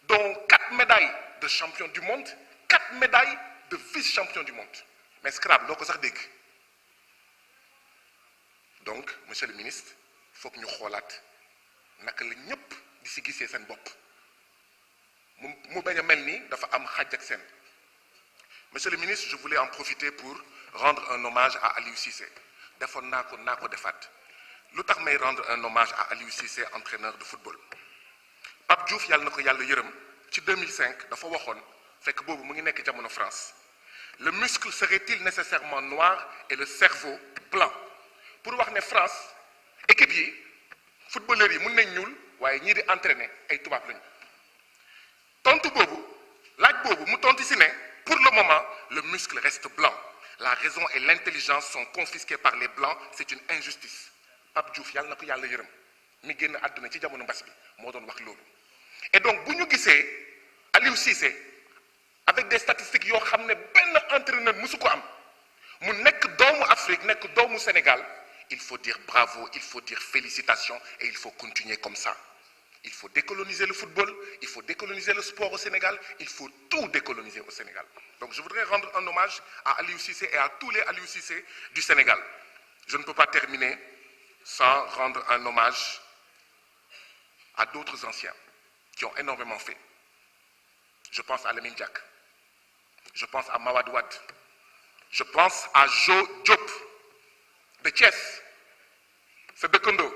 dont 4 médailles de champion du monde 4 médailles de vice-champion du monde mais Scrabble doo ko sax dégg donc monsieur le ministre foog ñu xoolaat naka la ñépp di si gisee seen bopp mu bañ a mel ni dafa am xaj ak seen. Monsieur le ministre, je voulais en profiter pour rendre un hommage à Aliou Cissé defoon naa ko defaat lu tax may rendre un hommage à Aliou Cissé entraîneur de football Pape Diouf yàlla na ko yàlla yërëm ci 2005 dafa waxoon fekk boobu mu ngi nekk jamono France le muscle serait-il nécessairement noir et le cerveau blanc pour wax ne France équipe yi footballeurs yi mën nañ ñuul waaye ñii di entraîner ay tubaab lañu tontu boobu laaj boobu mu tontu si ne pour le moment le muscle reste blanc la raison et l'intelligence sont confisquées par les blancs c'est une injustice Pape Diouf yàlla na ko yàlla yërëm mi génn àdduna ci jamono mbas bi moo doon wax loolu et donc bu ñu gisee Aliou Cissé avec des statistiques yoo xam ne benn entraîneur musu ko am mu nekk doomu Afrique nekk doomu Sénégal il faut dire bravo il faut dire félicitations et il faut continuer comme ça il faut décoloniser le football il faut décoloniser le sport au Sénégal il faut tout décoloniser au Sénégal donc je voudrais rendre un hommage à Aliou Cissé et à tous les Aliou Cissé du Sénégal je ne peux pas terminer sans rendre un hommage à d'autres anciens qui ont énormément fait je pense à Lamine Diack je pense à Mawade Wade je pense à Jo Diop de Thiès sa dëkkandoo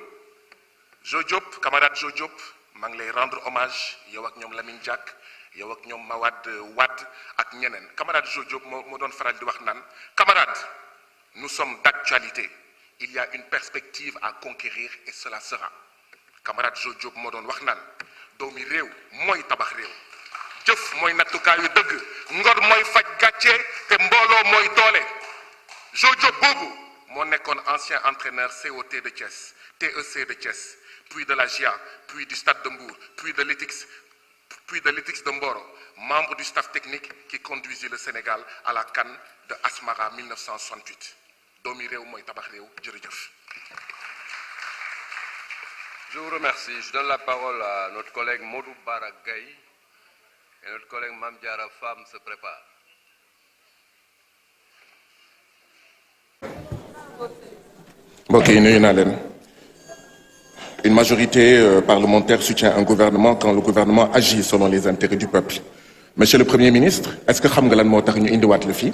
Jo Diop camarade Jo Diop maa ngi lay rendre hommage yow ak ñoom Lamine Diack yow ak ñoom Mawade Wade ak ñeneen camarade Jo Diop moo doon faral di wax naan camarade nous sommes d'actualité il y a une perspective à conquérir et cela sera camarade Jo Diop moo doon wax naan doomi réew mooy tabax réew jëf mooy nattukaayu dëgg ngor mooy faj gàcce te mbooloo mooy doole Jo Diop boobu moo nekkoon ancien entraîneur COT de Thiès TEC de Thiès puis de la GIA puis du Stade de Mbour puis de l'ETICS de Mboro membre du staff technique qui conduisit le Sénégal à la CAN de Asmara 1968 doomi réew mooy tabax réew jërëjëf. Je vous remercie. Je donne la parole à notre collègue Modou Bara Gaye et notre collègue Mame Diarra Fam se prépare. mbokk yi nuyu naa leen une majorité parlementaire soutient un gouvernement quand le gouvernement agit selon les intérêts du peuple monsieur le premier ministre est-ce que xam nga lan moo tax ñu indiwaat la fii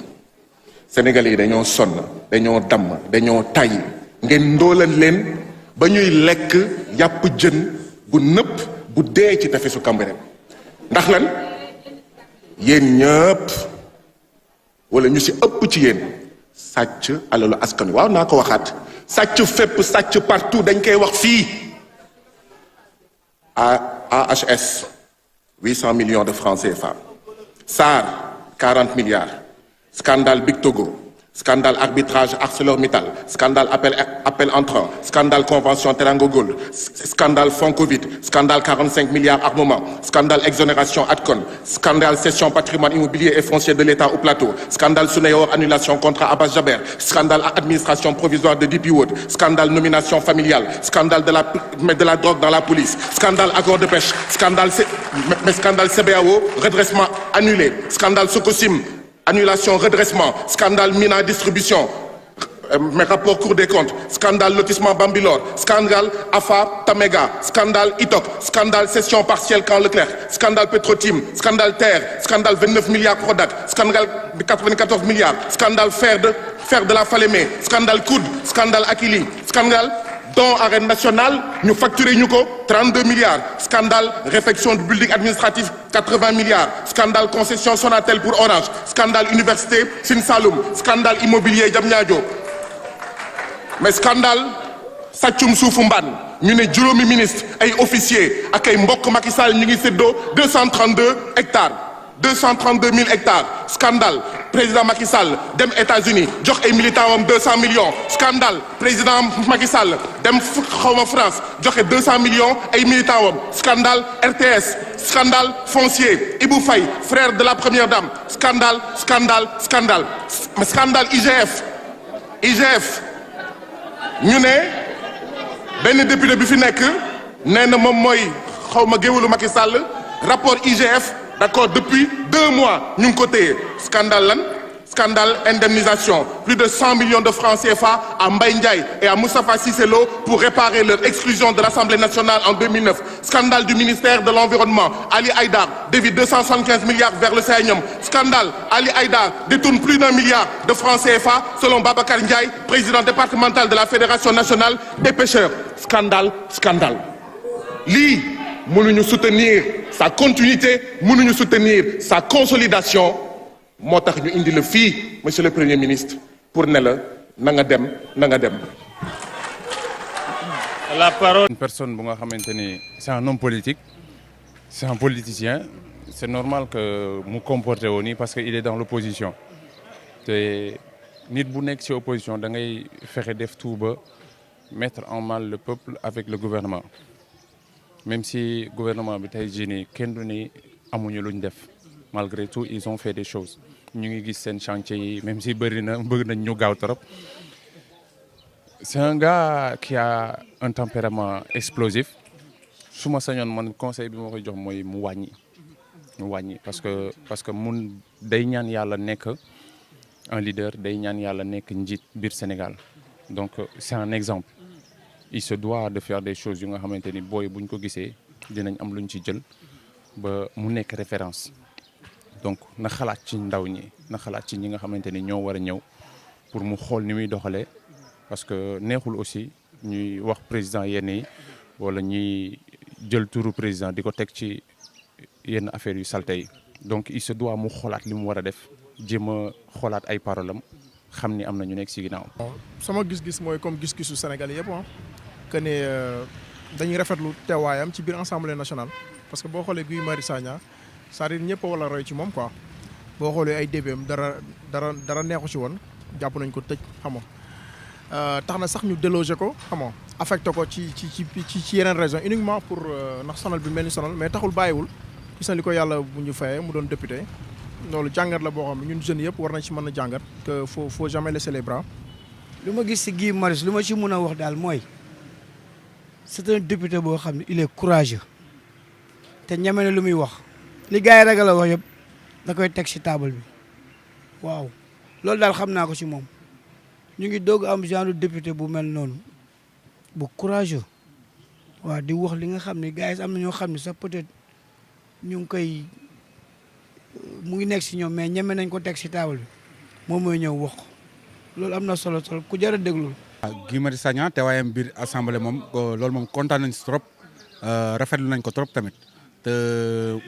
Sénégalais yi dañoo sonn dañoo damm dañoo tàyyi ngeen ndóolal leen ba ñuy lekk yàpp jën bu nëpp bu dee ci tefesu Cambérène ndax lan yéen ñëpp wala ñu ci ëpp ci yéen sàcc alalu askan wi waaw naa ko waxaat sàcc fépp sàcc partout dañ koy wax fii AHS 800 millions de francs CFA SAR 40 milliards scandale Big Togo scandale arbitrage ArcelorMittal, scandale appel entrant, scandale convention Terango Gold, scandale fonds Covid, scandale 45 milliards armement, scandale exonération Adcon, scandale cession patrimoine immobilier et foncier de l'État au plateau, scandale Suneyor annulation contrat Abbas Jaber, scandale administration provisoire de DP World, scandale nomination familiale, scandale de la drogue dans la police, scandale accord de pêche, scandale CBAO, redressement annulé, scandale Socosim, annulation, redressement, scandale Mina distribution, mes rapports Cour des comptes, scandale lotissement Bambilor, scandale AFA Tamega, scandale ITOC, scandale cession partielle Camp Leclerc, scandale Petrotim, scandale Terre, scandale 29 milliards Prodac, scandale de 94 milliards, scandale fer de la Falémé, scandale Coude, scandale Akili, scandale don arène nationale, nous facturons 32 milliards. Scandale réfection du building administratif 80 milliards. Scandale concession Sonatel pour Orange. Scandale université Sine Saloum. Scandale immobilier Diamniadio. Mais scandale Satchoum Soufumban. Nous sommes juróomi ministre ay officiers ak ay mbokk Macky Sall ñu ngi séddoo 232 hectares. 232 000 hectares. Scandale. Président Macky Sall, dem États-Unis, jox ay militants 200 millions. Scandale. Président Macky Sall, dem France, joxe 200 millions ay militants. Scandale RTS. Scandale foncier. Ibou Faye, frère de la première dame. Scandale, scandale, scandale. Mais scandale IGF. IGF. Ñu né ben député bi fi nek néna mom moy xawma géwélu Macky Sall, rapport IGF. D'accord, depuis 2 mois, nous côté scandale, scandale indemnisation. Plus de 100 millions de francs CFA à Mbaye Ndiaye et à Moustapha Cissé Lo pour réparer leur exclusion de l'Assemblée nationale en 2009. Scandale du ministère de l'Environnement. Ali Haïdar dévie 275 milliards vers le Sahel. Scandale, Ali Haïdar détourne plus d'1 milliard de francs CFA selon Babacar Ndiaye, président départemental de la Fédération nationale des pêcheurs. Scandale, scandale. Nous nous soutenir sa continuité, nous nous soutenir sa consolidation. Moo tax ñu indi le fii monsieur le premier ministre pour ne la na nga dem. La parole. Une personne bu nga xamante ni c'est un homme politique, c'est un politicien, c'est normal que mu comporte wu nii parce que il est dans l'opposition te nit bu nekk ci opposition da ngay fexe def tout ba mettre en mal le peuple avec le gouvernement. Même si le gouvernement est gêné, malgré tout, ils ont fait des choses. Nous avons vu ces chantiers, même si c'est un gars qui a un tempérament explosif. Si je suis mon conseil, parce que mon day un leader, day Sénégal. Donc c'est un exemple. Il se doit de faire des choses yu nga xamanteni boy buñ ko gissé dinañ am luñ ci jël ba mu nek référence donc na xalaat ci ndaw ñi na xalaat ci ñi nga xamanteni ñoo wara ñëw pour mu xol ni muy doxalé parce que neexul aussi ñuy wax président yenn yi wala ñuy jël turu président diko tek ci yenn affaire yu salté yi donc il se doit mu xolaat li mu wara def jema xolaat ay parolam xamni amna ñu nek ci ginaaw sama gis-gis moy comme gis-gisu Sénégalais yépp que ne dañuy rafetlu teewaayam ci biir Assemblée nationale parce que boo xoolee Guy Marius Sagna c'est-à-dire ñëpp a wala roy ci moom quoi boo xoolee ay débéem dara neexu ci woon jàpp nañ ko tëj xam nga tax na sax ñu déloger ko xam nga affecté ko ci yeneen raison uniquement pour ndax sonal bi mel ni sonal mais taxul bàyyiwul gis na li ko yàlla bu ñu fayee mu doon député loolu jàngat la boo xam ne ñun jeunes yëpp war nañ ci mën a jàngat que faut jamais laisser les bras. lu ma gis si Guy Marius lu ma ci mën a wax daal mooy. C'est un député boo xam ne il est courageux te ñeme na lu muy wax li gars yi ragal a wax yëpp da koy teg ci table bi waaw loolu daal xam naa ko ci moom ñu ngi doog am genre député bu mel noonu bu courageux waaw di wax li nga xam ne gars yi am na ñoo xam ne sax peut-être ñu ngi koy mu ngi nekk ci ñoom mais ñeme nañ ko teg ci table bi moom mooy ñëw wax loolu am na solo ku jar a déglu. Guy Marius Sagna teewaayam biir assemblée moom loolu moom kontaan nañ si trop rafetlu nañ ko trop tamit te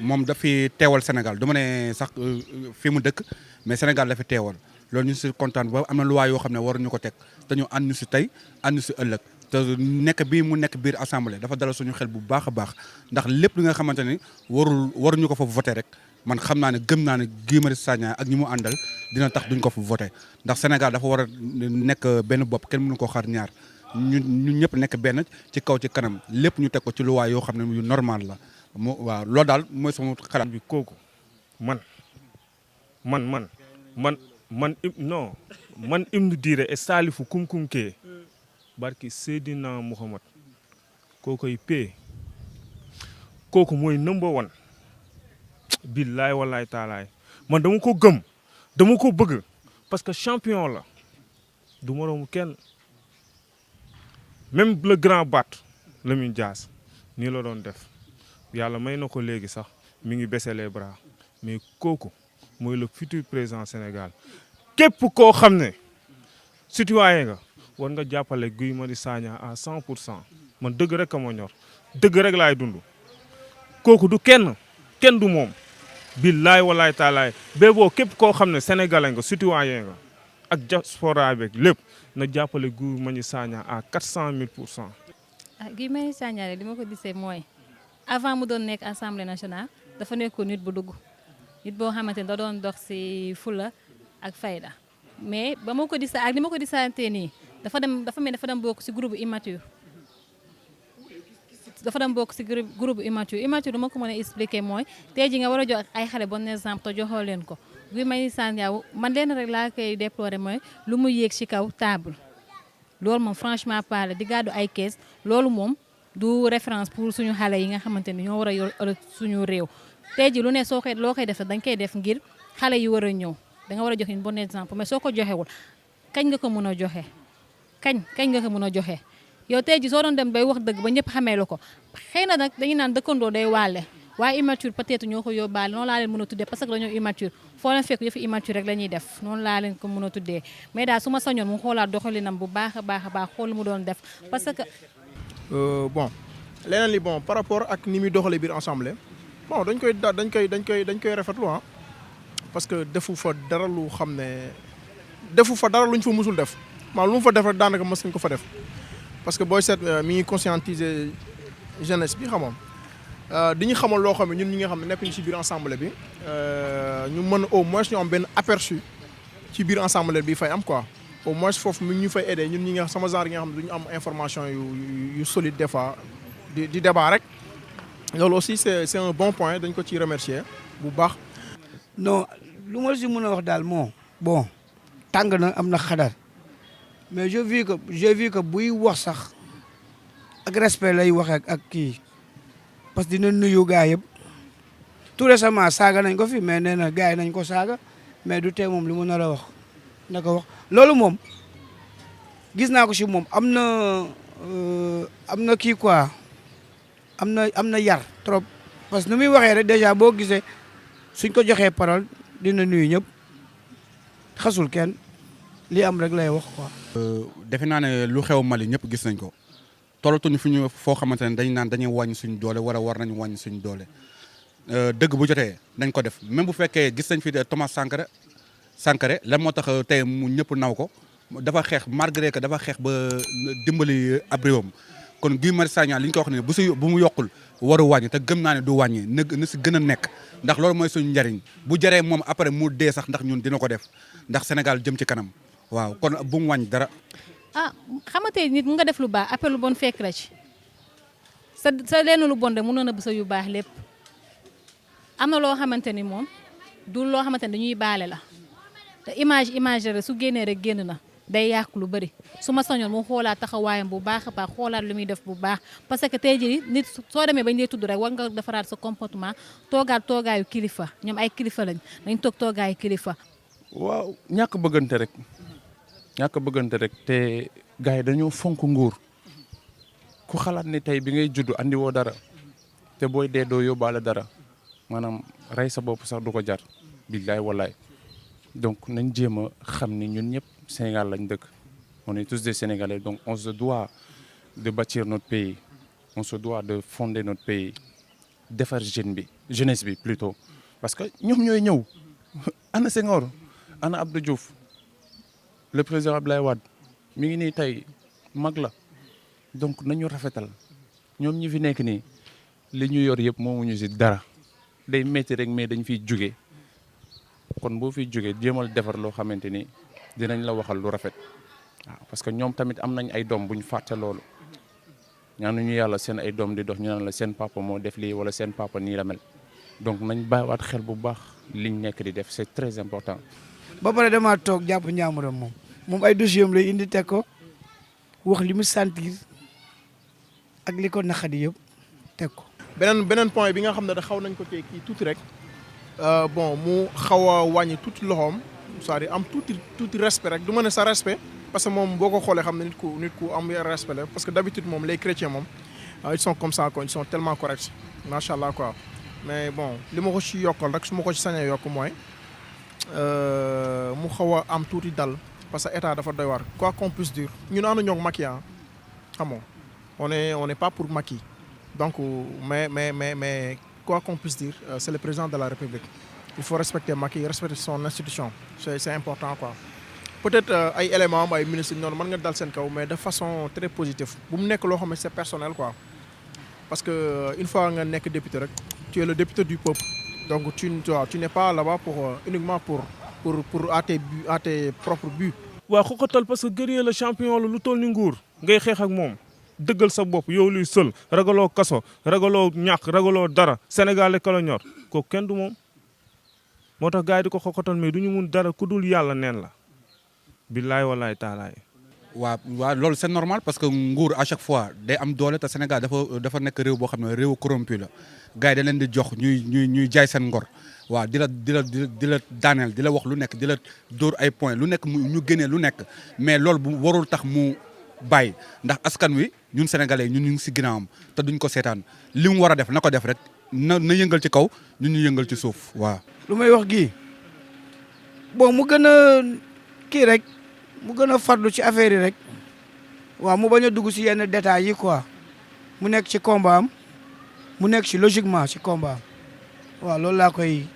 moom dafi teewal Sénégal du ma ne sax fi mu dëkk mais Sénégal dafi teewal loolu ñu si kontaan ba am na luwaa yoo xam ne waruñu ko teg te ñu ànd ñu si tey ànd ñu si ëllëg te nekk bii mu nekk biir assemblée dafa dalal suñu xel bu baax a baax ndax lépp li nga xamante ni waruñu ko fa voté rek man xam naa ne gëm naa ne Guy Marius Sagna ak ñi mu àndal dina tax duñ ko fa voté ndax Sénégal dafa war a nekk benn bopp kenn mënu ko xar ñaar ñun ñëpp nekk benn ci kaw ci kanam lépp ñu teg ko ci luwaay yoo xam ne yu normal la waaw loolu daal mooy sama xalaat bi kooku man Ibnu Diire et Salifou Kunkunke barki Seydina Muhammad kookoy pee kooku mooy number one billaay wallaay taalaay man dama ko gëm dama ko bëgg parce que champion la du moroomu kenn même le grand bat Lamine Dias nii la doon def yàlla may na ko léegi sax mi ngi baisser les bras mais kooku mooy le futur président Sénégal képp koo xam ne citoyen nga war nga jàppale Guy Marius Sagna à 100% man dëgg rek a ma ñor dëgg rek laay dund kooku du kenn du moom billaay walaay taalaay béeboo képp koo xam ne sénégalais nga citoyen nga ak diaspora beeg lépp na jàppale Guy Marius Sagna à 400 000%. Guy Marius Sagna li ma ko gisee mooy avant mu doon nekk assemblée nationale dafa nekkoon nit bu dugg nit boo xamante ne da doon dox si fula ak fayda mais ba ma ko di ak ni ma ko di sante nii dafa dem bokk si groupe immature immature dama ko mën a expliquer mooy tey ji nga war a jox ay xale bon exemple te joxoo leen ko Guy Marius Sagna man leen rek laa koy déplorer mooy lu mu yéeg ci kaw table loolu moom franchement parler di gàddu ay kees loolu moom du référence pour suñu xale yi nga xamante ni ñoo war a yor suñu réew tey ji lu ne loo koy def dañ koy def ngir xale yi war a ñëw da nga war a joxe une bon exemple mais soo ko joxewul kañ nga ko mën a joxe kañ nga ko mën a joxe yow tey ji soo doon dem bay wax dëgg ba ñëpp xamee la ko xëy na nag dañuy naan dëkkandoo day wàlle waaye immature peut-être ñoo ko yóbbaale noonu laa leen mën a tuddee parce que dañoo immature foo leen fekk yëfi immature rek la ñuy def noonu laa leen ko mën a tuddee mais daal su ma sañoon mu xoolaat doxalinam bu baax a baax xool lu mu doon def parce que bon leneen li bon par rapport ak ni muy doxalee biir assemblée bon dañ koy rafetlu ah parce que defu fa dara lu xam ne defu fa dara luñ fa musul def maanaam lu mu fa def rek daanaka mës nañ ko fa def parce que booy seet mi ngi conscientiser jeunesse bi xamam di ñu xamal loo xam ne ñun ñi nga xam ne nekkuñu ci biir assemblée bi ñu mën au moins ñu am benn aperçu ci biir assemblée bi fay am quoi au moins foofu mi ñu fay aider ñun ñi nga sama genre yi nga xam ne duñu am information yu solide des fois di débat rek loolu aussi c'est un bon point dañ ko ciy remercier bu baax. non lu ma si mën a wax daal moo bon tàng na am na xadar mais j'ai vu que buy wax sax ak respect lay waxee ak kii parce que dina nuyu gars yëpp tout récemment saaga nañ ko fi mais nee na gars yi nañ ko saaga mais du tee moom li mu nar a wax na ko wax loolu moom gis naa ko si moom am na kii quoi am na yar trop parce que nu muy waxee rek déjà boo gisee suñ ko joxee parole dina nuyu ñëpp xasul kenn li am rek lay wax quoi. defe naa ne lu xew Mali ñëpp gis nañ ko tollatuñu fi ñu foo xamante ne dañ naan dañuy wàññi suñ doole war nañu wàññi suñ doole dëgg bu jotee dañ ko def même bu fekkee gis nañ fi Thomas Sankara lan moo tax tey mu ñëpp naw ko dafa xeex malgré que dafa xeex ba dimbali ab réewam kon Guy Marius Sagna li ñu ko wax ne bu mu yokkul waru wàññi te gëm naa ne du wàññi na si gën a nekk ndax loolu mooy suñu njariñ bu jaree moom après mu dee sax ndax ñun dina ko def ndax Sénégal jëm ci kanam waaw kon bu mu wàññi dara. xamante nit mu nga def lu baax après lu bon fekk la ci sa lenn lu bon rek mënoon a bësa yu baax lépp am na loo xamante ni moom du loo xamante ni dañuy baale la te image rek su génnee rek génn na day yàq lu bëri su ma sañoon mu xoolaat taxawaayam bu baax a baax xoolaat lu muy def bu baax parce que tey jii nit soo demee bañ lay tudd rek war nga defaraat sa comportement toogaayu kilifa ñoom ay kilifa lañ dañ toogaayu kilifa. waaw ñàkk bëggante rek te gars yi dañoo fonk nguur ku xalaat ne tey bi ngay judd andi woo dara te booy dee doo yóbbaale dara maanaam rey sa bopp sax du ko jar billaay wallaay donc nañ jéem a xam ni ñun ñëpp Sénégal lañ dëkk on est tous des Sénégalais donc on se doit de bâtir notre pays on se doit de fonder notre pays defar jeunesse bi plutôt parce que ñoom ñooy ñëw ana Senghor ana Abdou Diouf le président Abdoulaye Wade mi ngi nii tey mag la donc nañu rafetal ñoom ñi fi nekk nii li ñu yor yëpp moomuñu ci dara day métti rek mais dañ fiy jóge kon boo fiy jógee jéemal defar loo xamante ni dinañ la waxal lu rafet waaw parce que ñoom tamit am nañ ay doom bu ñu fàtte loolu ñaanuñu yàlla seen ay doom di dox ñu naan la seen papa moo def lii wala seen papa nii la mel donc nañ bàyyiwaat xel bu baax liñ nekk di def c'est très important. ba pare damaa toog jàpp njaamuram moom ay dossier am lay indi teg ko wax li mu sentir ak li ko naqadi yëpp teg ko. beneen point bi nga xam ne da xaw nañ ko cee kii tuuti rek bon mu xaw a wàññi tuuti loxoom c'est-à-dire am tuuti respect rek du ma ne sa respect parce que moom boo ko xoolee xam ne nit ku am respect la parce que d'habitude moom les chrétiens moom ils sont comme ça quoi ils sont tellement corrects macha allah quoi mais bon li ma ko ci yokkal rek su ma ko ci sañee yokk mooy mu xaw a am tuuti dal parce que état dafa doy waar quoi qu'on puisse dire ñun ànd ñoo Macky xam nga on est pas pour Macky donc mais quoi qu'on puisse dire c'est le président de la République il faut respecter Macky respecter son institution c'est important quoi peut-être ay éléments ay ministres noonu mën nga dal seen kaw mais de façon très positive bu mu nekk loo xam ne c'est personnel quoi parce que une fois nga nekk député rek tu es le député du peuple donc tu n'es pas là-bas pour uniquement pour à tes propres buts. waaw xoxatal parce que guerrier la champion la lu toll ni nguur ngay xeex ak moom dëggal sa bopp yow luy sël ragaloo kaso ragaloo ñàkk ragaloo dara Sénégal ka la ñor kooku kenn du moom moo tax gars yi di ko xoxatal mais du ñu mun dara ku dul yàlla neen la billaay wallaay taalaay. waaw loolu c'est normal parce que nguur à chaque fois day am doole te Sénégal dafa nekk réew boo xam ne réew corrompu la gars yi da leen di jox ñuy jaay seen ngor waaw di la daaneel di la wax lu nekk di la dóor ay point lu nekk ñu génnee lu nekk mais loolu bu warul tax mu bàyyi ndax askan wi ñun sénégalais ñun ñu ngi si ginnaawam te duñ ko seetaan li mu war a def na ko def rek na yëngal ci kaw ñun ñu yëngal ci suuf waaw. lu may wax gii bon mu gën a kii rek mu gën a farlu ci affaire yi rek waaw mu bañ a dugg si yenn détails yi quoi mu nekk ci combat am mu nekk ci logiquement ci combat am waaw loolu laa koy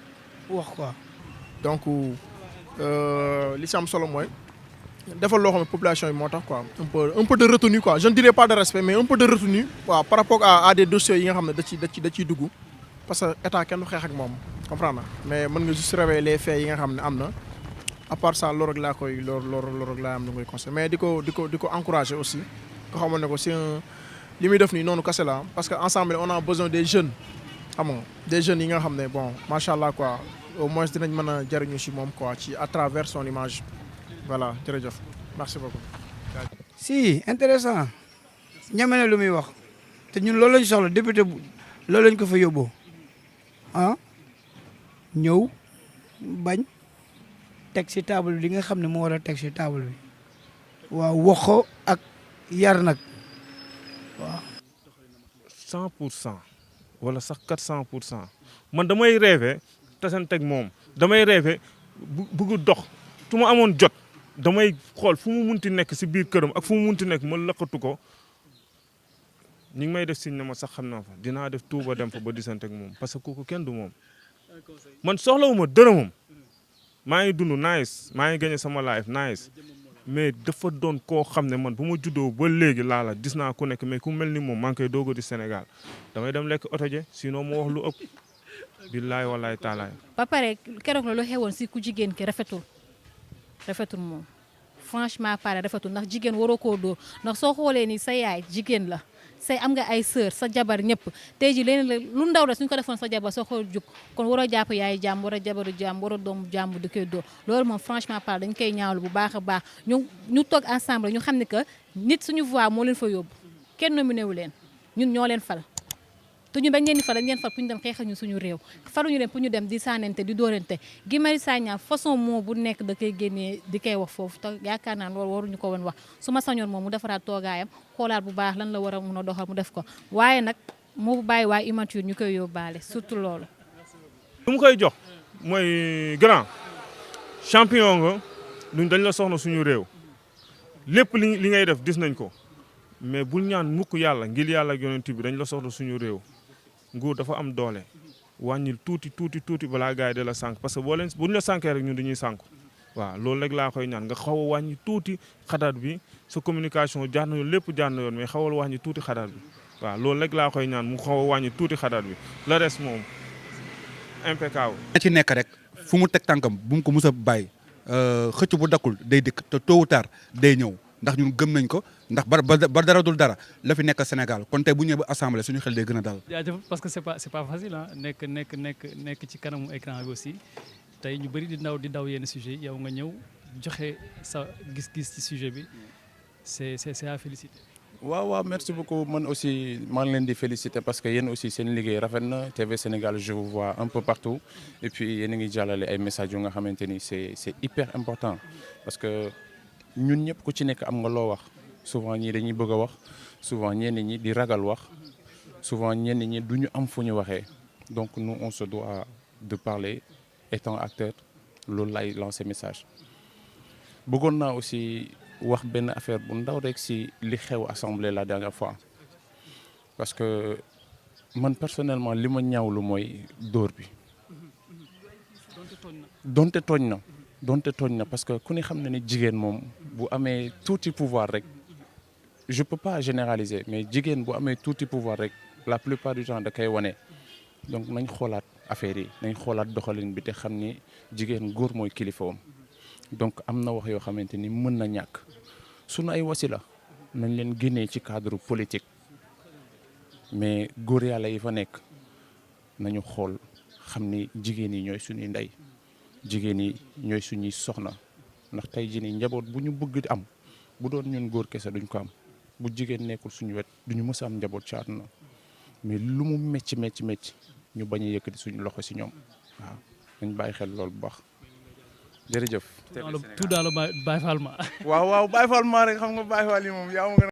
wax quoi. donc li si am solo mooy defal loo xam ne population yi moo tax quoi un peu de retenue quoi je ne dirais pas de respect mais un peu de retenue waaw par rapport à des dossiers yi nga xam ne da ciy dugg parce que état kenn du xeex ak moom comprendre mais mën nga juste révéler les faits yi nga xam ne am na. à part ça loolu rek laa koy loolu rek laa am na koy conseil mais di ko encourager aussi nga xamal ne ko c'est un li muy def nii noonu kese la parce que ensemble on a besoin des jeunes xam nga des jeunes yi nga xam ne bon macha allah quoi au moins dinañ mën a jariñu si moom quoi ci à travers son image voilà jërëjëf merci beaucoup. si intéressant ñeme na lu muy wax te ñun loolu lañ soxla député bu loolu lañ ko fa yóbboo ah ñëw bañ. teg ci table bi li nga xam ne moo war a teg ci table bi waaw wax ko ak yar nag waaw. 100% wala sax 400% man damay rêver tasanteeg moom damay rêver bëgg dox su ma amoon jot damay xool fu mu munti nekk ci biir këram ak fu mu munti nekk ma laqatu ko ñi ngi may def signe ne ma sax xam naa fa dinaa def tuuba dem fa ba disanteeg moom parce que kooku kenn du moom man soxlawuma dërëmam. maa ngi dund nice maa ngi gagné sama life nice mais dafa doon koo xam ne man bu ma juddoo ba léegi laala gis naa ku nekk mais ku mel ni moom maa ngi koy doog a di Sénégal damay dem lekk oto je sinon mu wax lu ëpp billaay wallaay taalaay. ba pare keroog la lu xewoon si ku jigéen ki rafetul moom franchement pare rafetul ndax jigéen waroo koo dóor ndax soo xoolee ni sa yaay jigéen la say am nga ay sœur sa jabar ñëpp tey ji leen lu ndaw la suñ ko defoon sa jabar soo ko jug kon war a jàpp yaay jàmm war a jabaru jàmm war a doomu jàmm di koy dóor loolu moom franchement parle dañ koy ñaawlu bu baax a baax ñu toog ensemble ñu xam ne que nit suñu voix moo leen fa yóbbu kenn nominé wu leen ñun ñoo leen fal te ñun bañ leen di fal dañ leen fal pour ñu dem xeexal ñu suñu réew faluñu leen pour ñu dem di sànnante di dóorante Guy Marius Sagna façon moo bu nekk da koy génnee di koy wax foofu te yaakaar naa loolu waruñu ko woon wax su ma sañoon moom mu defaraat toogaayam xoolaat bu baax lan la war a mun a doxal mu def ko waaye nag moo bàyyi waa immature ñu koy yóbbaale surtout loolu. lu mu koy jox mooy grand champion nga duñ dañ la soxna suñu réew lépp li ngay def gis nañ ko mais bul ñaan mukk yàlla ngir yàlla ak yonent bi dañ la soxla suñu réew. nguur dafa am doole wàññil tuuti balaa gars yi de la sànq parce que buñ la sànkee rek ñun dañuy sànku waaw loolu rek laa koy ñaan nga xaw a wàññi tuuti xadaat bi sa communication jaar na yoon lépp jaar na yoon mais xawal wàññi tuuti xadaat bi waaw loolu rek laa koy ñaan mu xaw a wàññi tuuti xadaat bi la reste moom impeccable. na ci nekk rek fu mu teg tànkam bu mu ko mus a bàyyi xëcc bu dakkul day dikk te tôt ou tard day ñëw ndax ñun gëm nañ ko ndax ba dara dul dara la fi nekk Sénégal kon tey bu ñëwee ba assemblée suñu xel day gën a dal. jaajëf parce que c'est pas facile ah nekk ci kanamu écran bi aussi tey ñu bëri di daw yenn sujet yow nga ñëw joxe sa gis-gis ci sujet bi c'est à féliciter. waaw merci beaucoup man aussi maa ngi leen di féliciter parce que yéen aussi seen liggéey rafet na TV Sénégal je vous vois un peu partout et puis yéen a ngi jàllale ay messages yu nga xamante ni c'est hyper important parce que ñun ñëpp ku ci nekk am nga loo wax souvent ñii dañuy bëgg a wax souvent ñenn ñi di ragal wax souvent ñenn ñi du ñu am fu ñu waxee donc nous on se doit de parler étant acteur loolu lay lancer message bëggoon naa aussi wax benn affaire bu ndaw rek ci li xew assemblée la dernière fois parce que man personnellement li ma ñaawlu mooy dóor bi donte tooñ na parce que ku ne xam na ni jigéen moom bu amee tuuti pouvoir rek je peux pas généraliser mais jigéen bu amee tuuti pouvoir rek la plupart du temps da koy wane donc nañ xoolaat affaire yi nañ xoolaat doxalin bi te xam ni jigéen góor mooy kilifawam donc am na wax yoo xamante ni mën na ñàkk sunu ay wasila nañ leen génnee ci cadre politique mais góor yàlla yi fa nekk nañu xool xam ni jigéen yi ñooy suñuy ndey jigéen yi ñooy suñuy soxna ndax tey jii nii njaboot bu ñu bëgg am bu doon ñun góor kese duñ ko am bu jigéen nekkul suñu wet duñu mës a am njaboot ci àdduna mais lu mu métti ñu bañ a yëkkati suñu loxo si ñoom waaw nañ bàyyi xel loolu bu baax jërëjëf. tout dans le Baye Fall ma. waaw Baye Fall ma rek xam nga Baye Fall yi moom yaa ma gën a